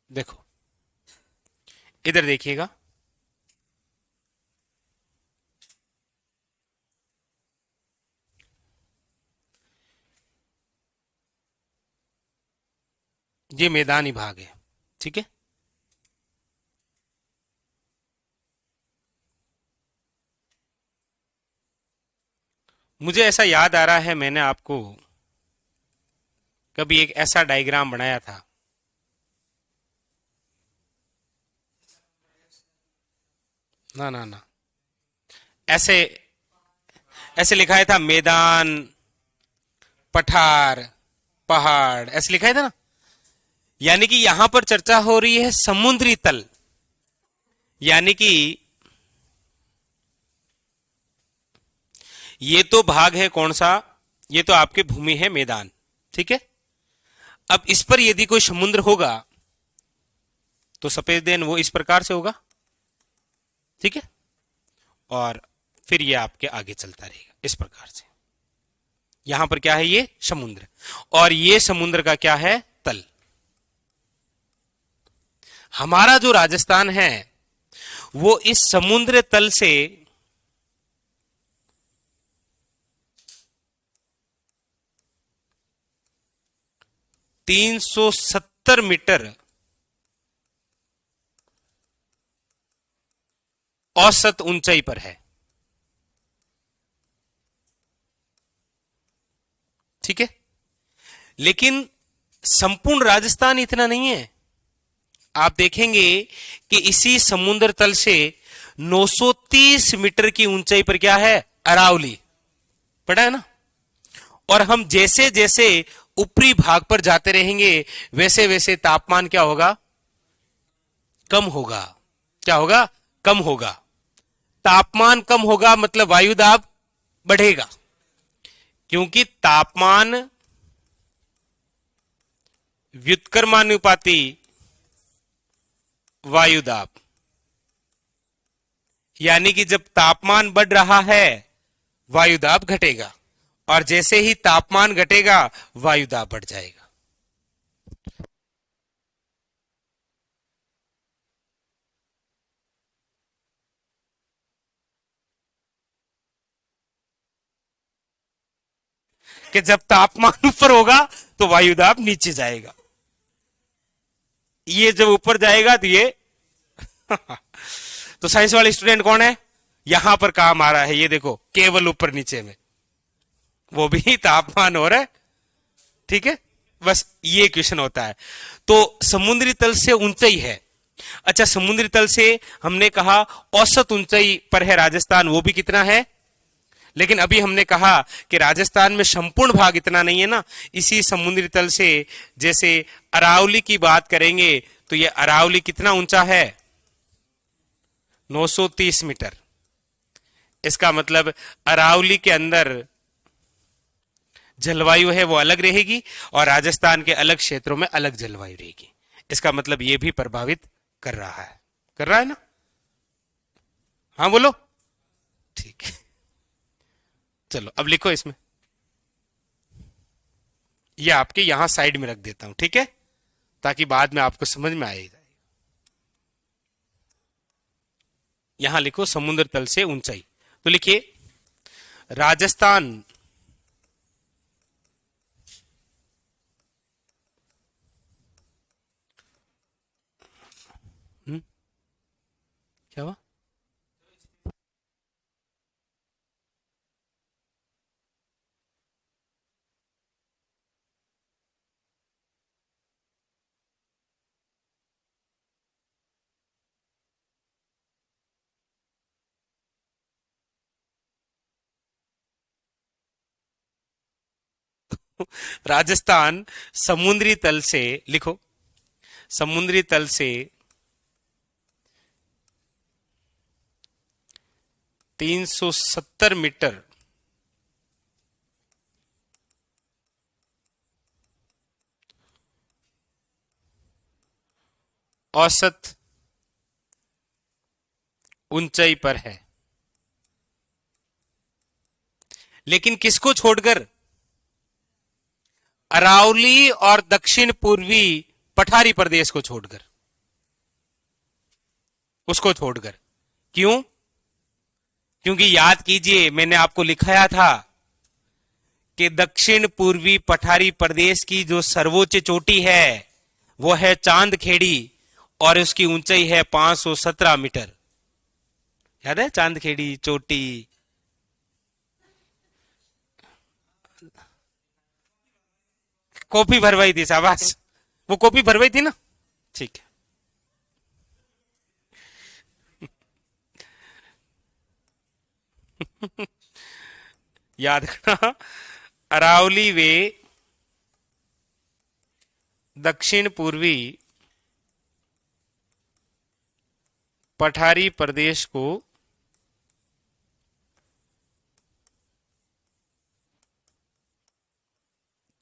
देखो इधर देखिएगा, ये मैदानी भाग है, ठीक है। मुझे ऐसा याद आ रहा है, मैंने आपको कभी एक ऐसा डायग्राम बनाया था। ना ना ना, ऐसे ऐसे लिखाया था, मैदान, पठार, पहाड़, ऐसे लिखा था ना। यानी कि यहां पर चर्चा हो रही है समुद्री तल, यानी कि ये तो भाग है कौन सा, ये तो आपके भूमि है, मैदान, ठीक है। अब इस पर यदि कोई समुद्र होगा तो सफेद देन वो इस प्रकार से होगा, ठीक है। और फिर ये आपके आगे चलता रहेगा इस प्रकार से। यहां पर क्या है, ये समुद्र, और ये समुद्र का क्या है, तल। हमारा जो राजस्थान है वो इस समुद्र तल से 370 मीटर औसत ऊंचाई पर है, ठीक है। लेकिन संपूर्ण राजस्थान इतना नहीं है। आप देखेंगे कि इसी समुद्र तल से 930 मीटर की ऊंचाई पर क्या है, अरावली, पड़ा है ना। और हम जैसे जैसे ऊपरी भाग पर जाते रहेंगे वैसे वैसे तापमान क्या होगा, कम होगा। क्या होगा, कम होगा। तापमान कम होगा मतलब वायु दाब बढ़ेगा, क्योंकि तापमान व्युत्क्रमानुपाती वायु दाब। यानी कि जब तापमान बढ़ रहा है वायु दाब घटेगा, और जैसे ही तापमान घटेगा वायु दाब बढ़ जाएगा। कि जब तापमान ऊपर होगा तो वायु दाब नीचे जाएगा, ये जब ऊपर जाएगा तो ये तो साइंस वाले स्टूडेंट कौन है, यहां पर काम आ रहा है, ये देखो केवल ऊपर नीचे में वो भी तापमान हो रहा है, ठीक है। बस ये क्वेश्चन होता है। तो समुद्री तल से ऊंचाई है। अच्छा, समुद्री तल से हमने कहा औसत ऊंचाई पर है राजस्थान, वो भी कितना है। लेकिन अभी हमने कहा कि राजस्थान में संपूर्ण भाग इतना नहीं है ना। इसी समुद्री तल से जैसे अरावली की बात करेंगे तो ये अरावली कितना ऊंचा है, 930 मीटर। इसका मतलब अरावली के अंदर जलवायु है वो अलग रहेगी और राजस्थान के अलग क्षेत्रों में अलग जलवायु रहेगी। इसका मतलब ये भी प्रभावित कर रहा है, कर रहा है ना। हाँ बोलो, ठीक है। चलो अब लिखो इसमें, ये आपके यहां साइड में रख देता हूं, ठीक है, ताकि बाद में आपको समझ में आए। यहां लिखो समुद्र तल से ऊंचाई, तो लिखिए राजस्थान क्या हुआ, राजस्थान समुद्री तल से, लिखो, समुद्री तल से 370 मीटर औसत ऊंचाई पर है। लेकिन किसको छोड़कर? अरावली और दक्षिण पूर्वी पठारी प्रदेश को छोड़कर, उसको छोड़कर। क्यों? क्योंकि याद कीजिए, मैंने आपको लिखाया था कि दक्षिण पूर्वी पठारी प्रदेश की जो सर्वोच्च चोटी है वो है चांदखेड़ी और उसकी ऊंचाई है 517 मीटर। याद है चांदखेड़ी चोटी? कॉपी भरवाई थी, शाबाश, वो कॉपी भरवाई थी ना, ठीक है। याद रखना, अरावली वे दक्षिण पूर्वी पठारी प्रदेश को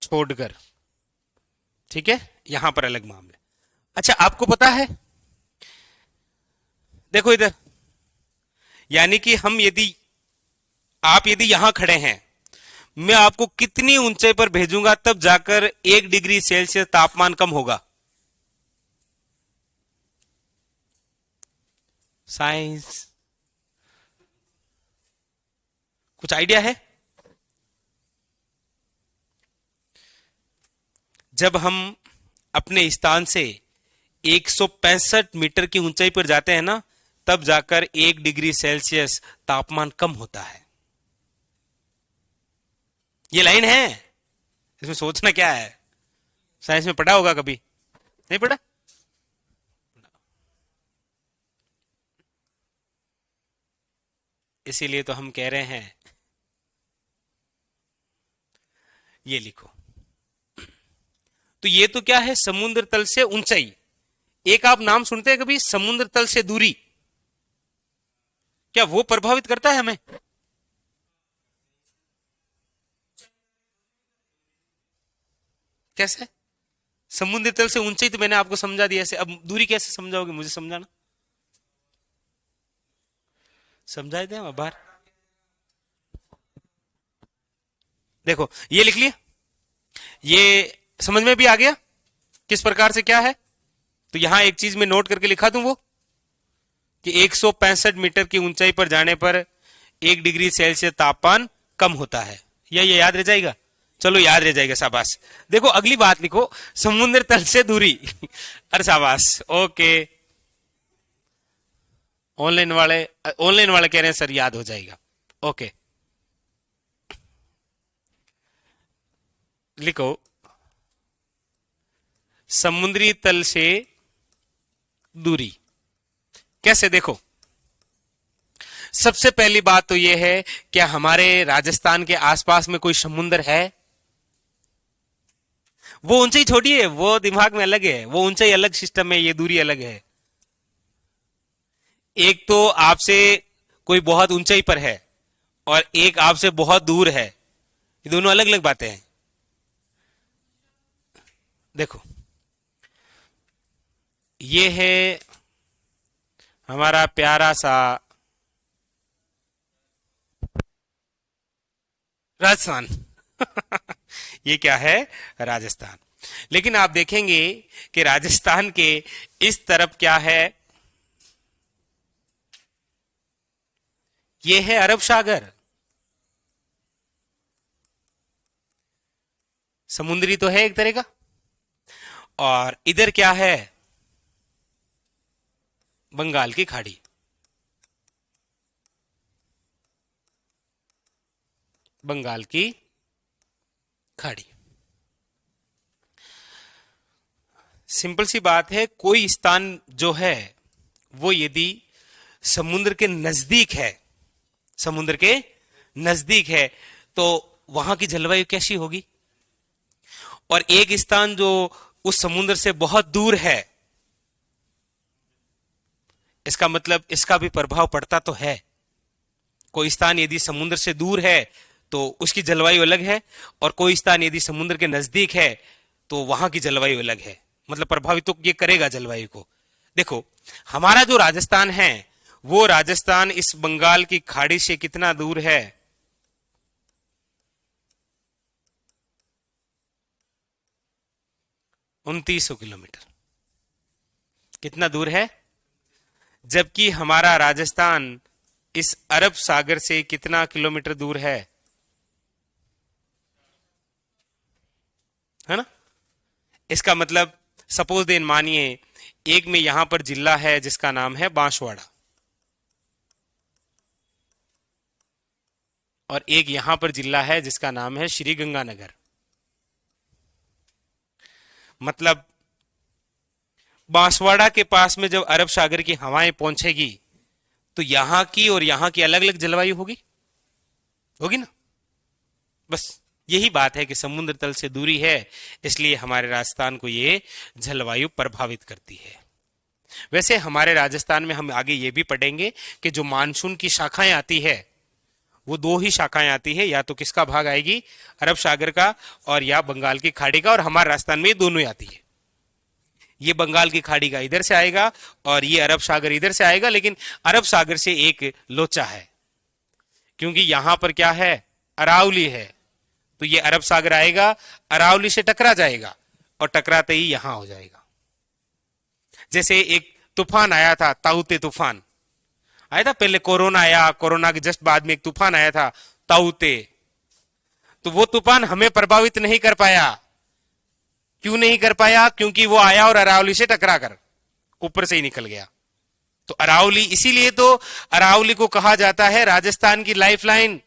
छोड़कर, ठीक है, यहां पर अलग मामले। अच्छा, आपको पता है, देखो इधर, यानी कि हम यदि, आप यदि यहां खड़े हैं, मैं आपको कितनी ऊंचाई पर भेजूंगा तब जाकर 1 डिग्री सेल्सियस तापमान कम होगा? साइंस, कुछ आइडिया है? जब हम अपने स्थान से 165 मीटर की ऊंचाई पर जाते हैं ना, तब जाकर 1 डिग्री सेल्सियस तापमान कम होता है। ये लाइन है, इसमें सोचना क्या है? साइंस में पढ़ा होगा कभी? नहीं पढ़ा? इसीलिए तो हम कह रहे हैं, ये लिखो। तो ये तो क्या है? समुद्र तल से ऊंचाई। एक आप नाम सुनते हैं कभी, समुद्र तल से दूरी? क्या वो प्रभावित करता है हमें? कैसे? समुद्र तल से ऊंचाई तो मैंने आपको समझा दिया, ऐसे अब दूरी कैसे समझाओगे? मुझे समझाना, समझाए थे बाहर। देखो, ये लिख लिया, ये समझ में भी आ गया किस प्रकार से क्या है? तो यहां एक चीज में नोट करके लिखा दूं, वो कि 165 मीटर की ऊंचाई पर जाने पर 1 डिग्री सेल्सियस तापमान कम होता है। ये याद रह जाएगा? चलो, याद रह जाएगा, शाबाश। देखो अगली बात लिखो, समुद्र तल से दूरी। अरे शाबाश, ओके। ऑनलाइन वाले कह रहे हैं सर याद हो जाएगा, ओके। लिखो, समुद्री तल से दूरी कैसे? देखो, सबसे पहली बात तो यह है, क्या हमारे राजस्थान के आसपास में कोई समुद्र है? वो ऊंचाई छोड़िए, वो दिमाग में अलग है, वो ऊंचाई अलग सिस्टम है, ये दूरी अलग है। एक तो आपसे कोई बहुत ऊंचाई पर है और एक आपसे बहुत दूर है, ये दोनों अलग अलग बातें हैं। देखो, ये है हमारा प्यारा सा राजस्थान। ये क्या है? राजस्थान। लेकिन आप देखेंगे कि राजस्थान के इस तरफ क्या है? ये है अरब सागर, समुद्री तो है एक तरह का, और इधर क्या है? बंगाल की खाड़ी। बंगाल की खाड़ी। सिंपल सी बात है, कोई स्थान जो है वो यदि समुद्र के नजदीक है, समुद्र के नजदीक है, तो वहां की जलवायु कैसी होगी? और एक स्थान जो उस समुद्र से बहुत दूर है, इसका मतलब इसका भी प्रभाव पड़ता तो है। कोई स्थान यदि समुद्र से दूर है तो उसकी जलवायु अलग है, और कोई स्थान यदि समुद्र के नजदीक है तो वहां की जलवायु अलग है। मतलब प्रभावित तो ये करेगा जलवायु को। देखो, हमारा जो राजस्थान है, वो राजस्थान इस बंगाल की खाड़ी से कितना दूर है? 2900 किलोमीटर। कितना दूर है? जबकि हमारा राजस्थान इस अरब सागर से कितना किलोमीटर दूर है ना? इसका मतलब सपोज देन मानिए, एक में यहां पर जिला है जिसका नाम है बांसवाड़ा, और एक यहां पर जिला है जिसका नाम है श्री गंगानगर। मतलब बांसवाड़ा के पास में जब अरब सागर की हवाएं पहुंचेगी तो यहां की और यहां की अलग अलग जलवायु होगी, होगी ना? बस यही बात है कि समुद्र तल से दूरी है, इसलिए हमारे राजस्थान को ये जलवायु प्रभावित करती है। वैसे हमारे राजस्थान में हम आगे ये भी पढ़ेंगे कि जो मानसून की शाखाएं आती है, वो दो ही शाखाएं आती है, या तो किसका भाग आएगी, अरब सागर का, और या बंगाल की खाड़ी का। और हमारे राजस्थान में ये दोनों ही आती है। ये बंगाल की खाड़ी का इधर से आएगा और ये अरब सागर इधर से आएगा, लेकिन अरब सागर से एक लोचा है, क्योंकि यहां पर क्या है, अरावली है, तो ये अरब सागर आएगा, अरावली से टकरा जाएगा और टकराते ही यहां हो जाएगा। जैसे एक तूफान आया था, ताउते तूफान आया था, पहले कोरोना आया, कोरोना के जस्ट बाद में एक तूफान आया था ताउते। तो वो तूफान हमें प्रभावित नहीं कर पाया। क्यों नहीं कर पाया? क्योंकि वो आया और अरावली से टकरा कर ऊपर से ही निकल गया। तो अरावली, इसीलिए तो अरावली को कहा जाता है राजस्थान की लाइफलाइन,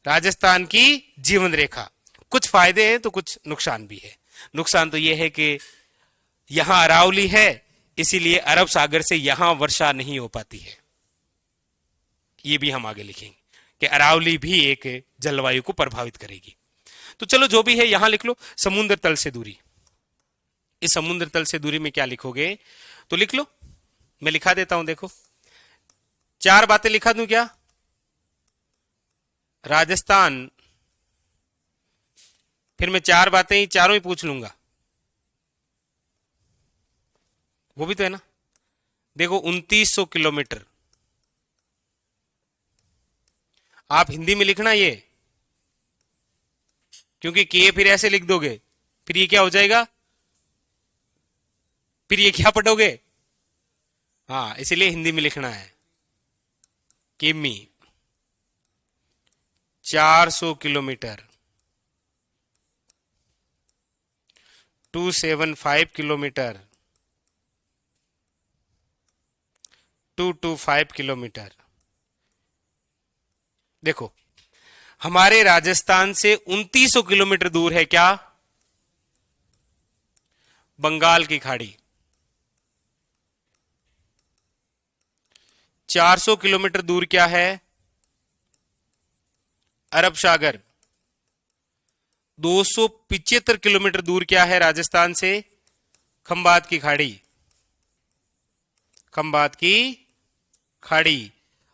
राजस्थान की जीवन रेखा। कुछ फायदे हैं तो कुछ नुकसान भी है। नुकसान तो यह है कि यहां अरावली है, इसीलिए अरब सागर से यहां वर्षा नहीं हो पाती है। ये भी हम आगे लिखेंगे कि अरावली भी एक जलवायु को प्रभावित करेगी। तो चलो जो भी है यहां लिख लो, समुद्र तल से दूरी। इस समुद्र तल से दूरी में क्या लिखोगे? तो लिख लो, मैं लिखा देता हूं। देखो, चार बातें लिखा दूं क्या? राजस्थान, फिर मैं चार बातें ही चारों ही पूछ लूंगा, वो भी तो है ना। देखो, 2900 किलोमीटर, आप हिंदी में लिखना ये, क्योंकि के फिर ऐसे लिख दोगे, फिर ये क्या हो जाएगा, फिर ये क्या पढ़ोगे? हाँ, इसीलिए हिंदी में लिखना है। किमी, 400 किलोमीटर, 275 किलोमीटर, 225 किलोमीटर। देखो, हमारे राजस्थान से 2900 किलोमीटर दूर है क्या? बंगाल की खाड़ी। 400 किलोमीटर दूर क्या है? अरब सागर। 275 किलोमीटर दूर क्या है राजस्थान से? खंबात की खाड़ी। खंबात की खाड़ी।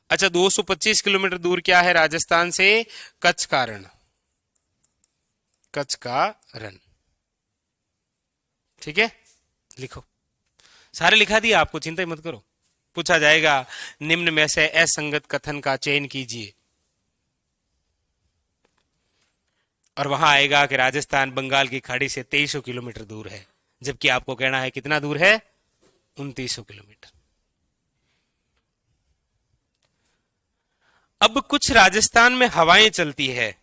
अच्छा, 225 किलोमीटर दूर क्या है राजस्थान से? कच्छ का रण। कच्छ का रण। ठीक है, लिखो। सारे लिखा दिया आपको, चिंता ही मत करो। पूछा जाएगा निम्न में से असंगत कथन का चयन कीजिए, और वहां आएगा कि राजस्थान बंगाल की खाड़ी से 2300 किलोमीटर दूर है, जबकि आपको कहना है कितना दूर है? 2900 किलोमीटर। अब कुछ राजस्थान में हवाएं चलती है,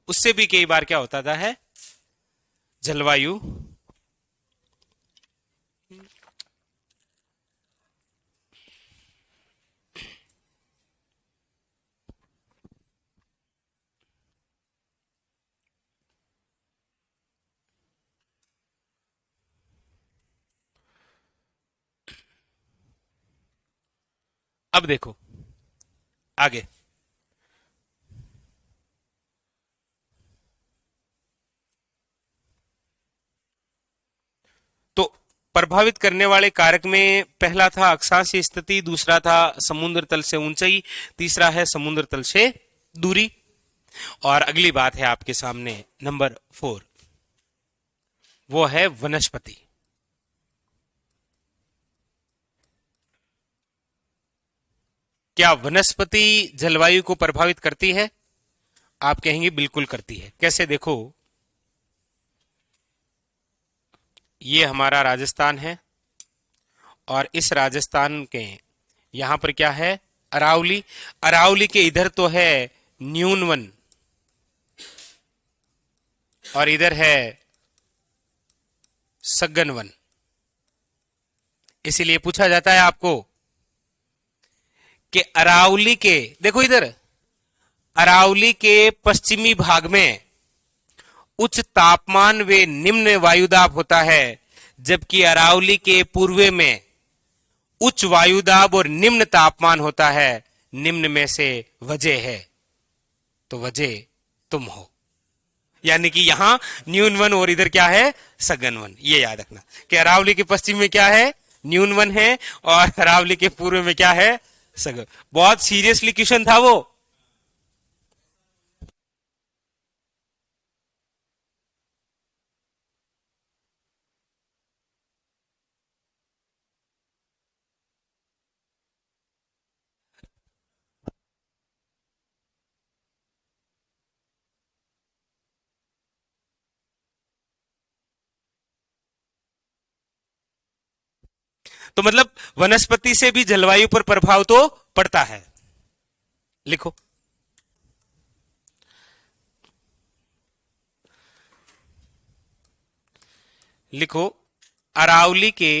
उससे भी कई बार क्या होता था है, जलवायु अब देखो आगे। तो प्रभावित करने वाले कारक में पहला था अक्षांशीय स्थिति, दूसरा था समुद्र तल से ऊंचाई, तीसरा है समुद्र तल से दूरी। और अगली बात है आपके सामने नंबर 4, वो है वनस्पति। क्या वनस्पति जलवायु को प्रभावित करती है? आप कहेंगे बिल्कुल करती है। कैसे? देखो, ये हमारा राजस्थान है और इस राजस्थान के यहां पर क्या है? अरावली। अरावली के इधर तो है न्यून वन और इधर है सघन वन। इसीलिए पूछा जाता है आपको कि अरावली के, देखो इधर, अरावली के पश्चिमी भाग में उच्च तापमान व निम्न वायुदाब होता है, जबकि अरावली के पूर्व में उच्च वायुदाब और निम्न तापमान होता है। निम्न में से वजह है, तो वजह तुम हो। यानी कि यहां न्यून वन और इधर क्या है? सघन वन। ये याद रखना कि अरावली के पश्चिम में क्या है? न्यून वन है और अरावली के पूर्व में क्या है? सघन। बहुत सीरियसली क्वेश्चन था वो। तो मतलब वनस्पति से भी जलवायु पर प्रभाव तो पड़ता है। लिखो, लिखो, अरावली के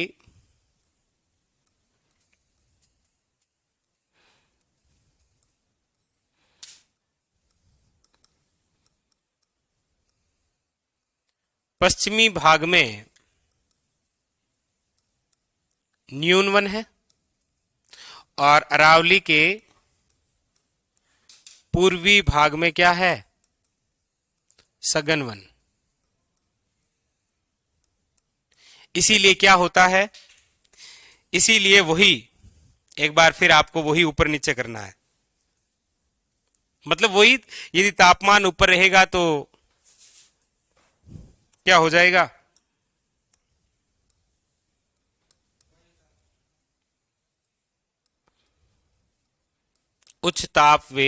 पश्चिमी भाग में न्यून वन है और अरावली के पूर्वी भाग में क्या है? सघन वन। इसीलिए क्या होता है? इसीलिए वही, एक बार फिर आपको वही ऊपर नीचे करना है। मतलब वही, यदि तापमान ऊपर रहेगा तो क्या हो जाएगा? उच्च ताप वे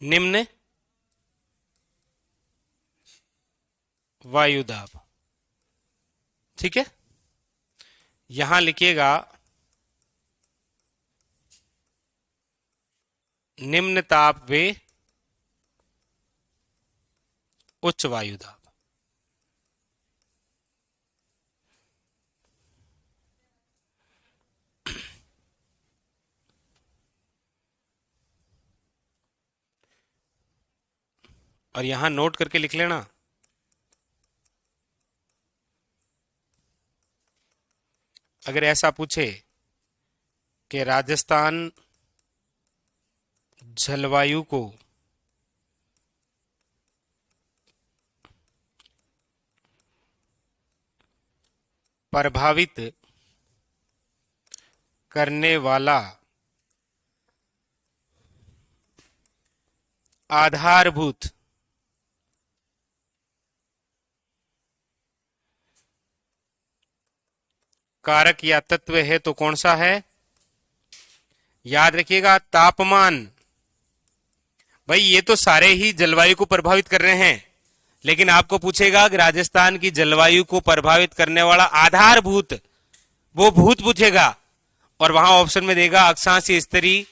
निम्न वायुदाब। ठीक है, यहां लिखिएगा निम्न ताप वे उच्च वायुदाब। और यहां नोट करके लिख लेना, अगर ऐसा पूछे कि राजस्थान जलवायु को प्रभावित करने वाला आधारभूत कारक या तत्व है तो कौन सा है? याद रखिएगा, तापमान। भाई ये तो सारे ही जलवायु को प्रभावित कर रहे हैं, लेकिन आपको पूछेगा कि राजस्थान की जलवायु को प्रभावित करने वाला आधारभूत, वो भूत पूछेगा और वहां ऑप्शन में देगा अक्षांशीय स्थिति,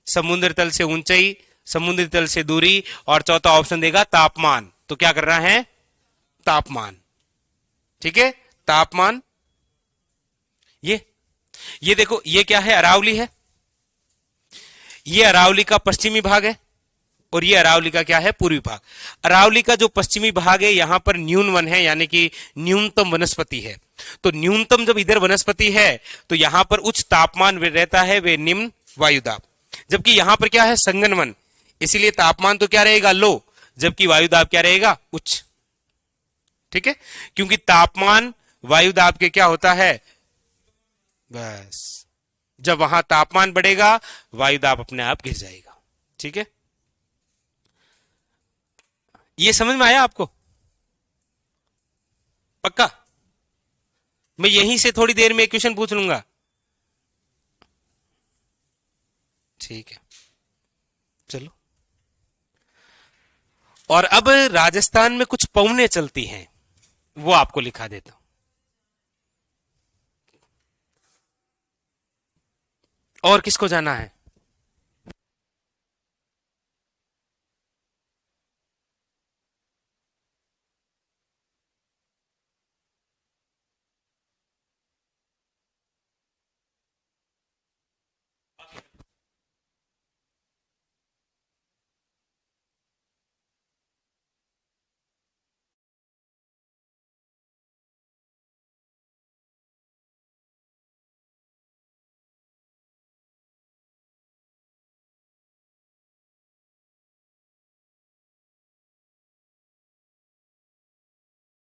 समुद्र तल से ऊंचाई, समुद्र तल से दूरी, और चौथा ऑप्शन देगा तापमान। तो क्या करना है? तापमान। ठीक है, तापमान। ये देखो, ये क्या है? अरावली है। ये अरावली का पश्चिमी भाग है और ये अरावली का क्या है, पूर्वी भाग। अरावली का जो पश्चिमी भाग है यहां पर न्यून वन है, यानी कि न्यूनतम वनस्पति है। तो न्यूनतम जब इधर वनस्पति है तो यहां पर उच्च तापमान रहता है, वे निम्न वायुदाब। जबकि यहां पर क्या है, संगन वन, इसीलिए तापमान तो क्या रहेगा, लो, जबकि वायुदाब क्या रहेगा, उच्च। ठीक है, क्योंकि तापमान वायुदाब के क्या होता है, बस जब वहां तापमान बढ़ेगा वायुदाब अपने आप गिर जाएगा। ठीक है, ये समझ में आया आपको, पक्का? मैं यहीं से थोड़ी देर में एक क्वेश्चन पूछ लूंगा। ठीक है, चलो। और अब राजस्थान में कुछ पवनें चलती हैं, वो आपको लिखा देता हूं। और किसको जाना है?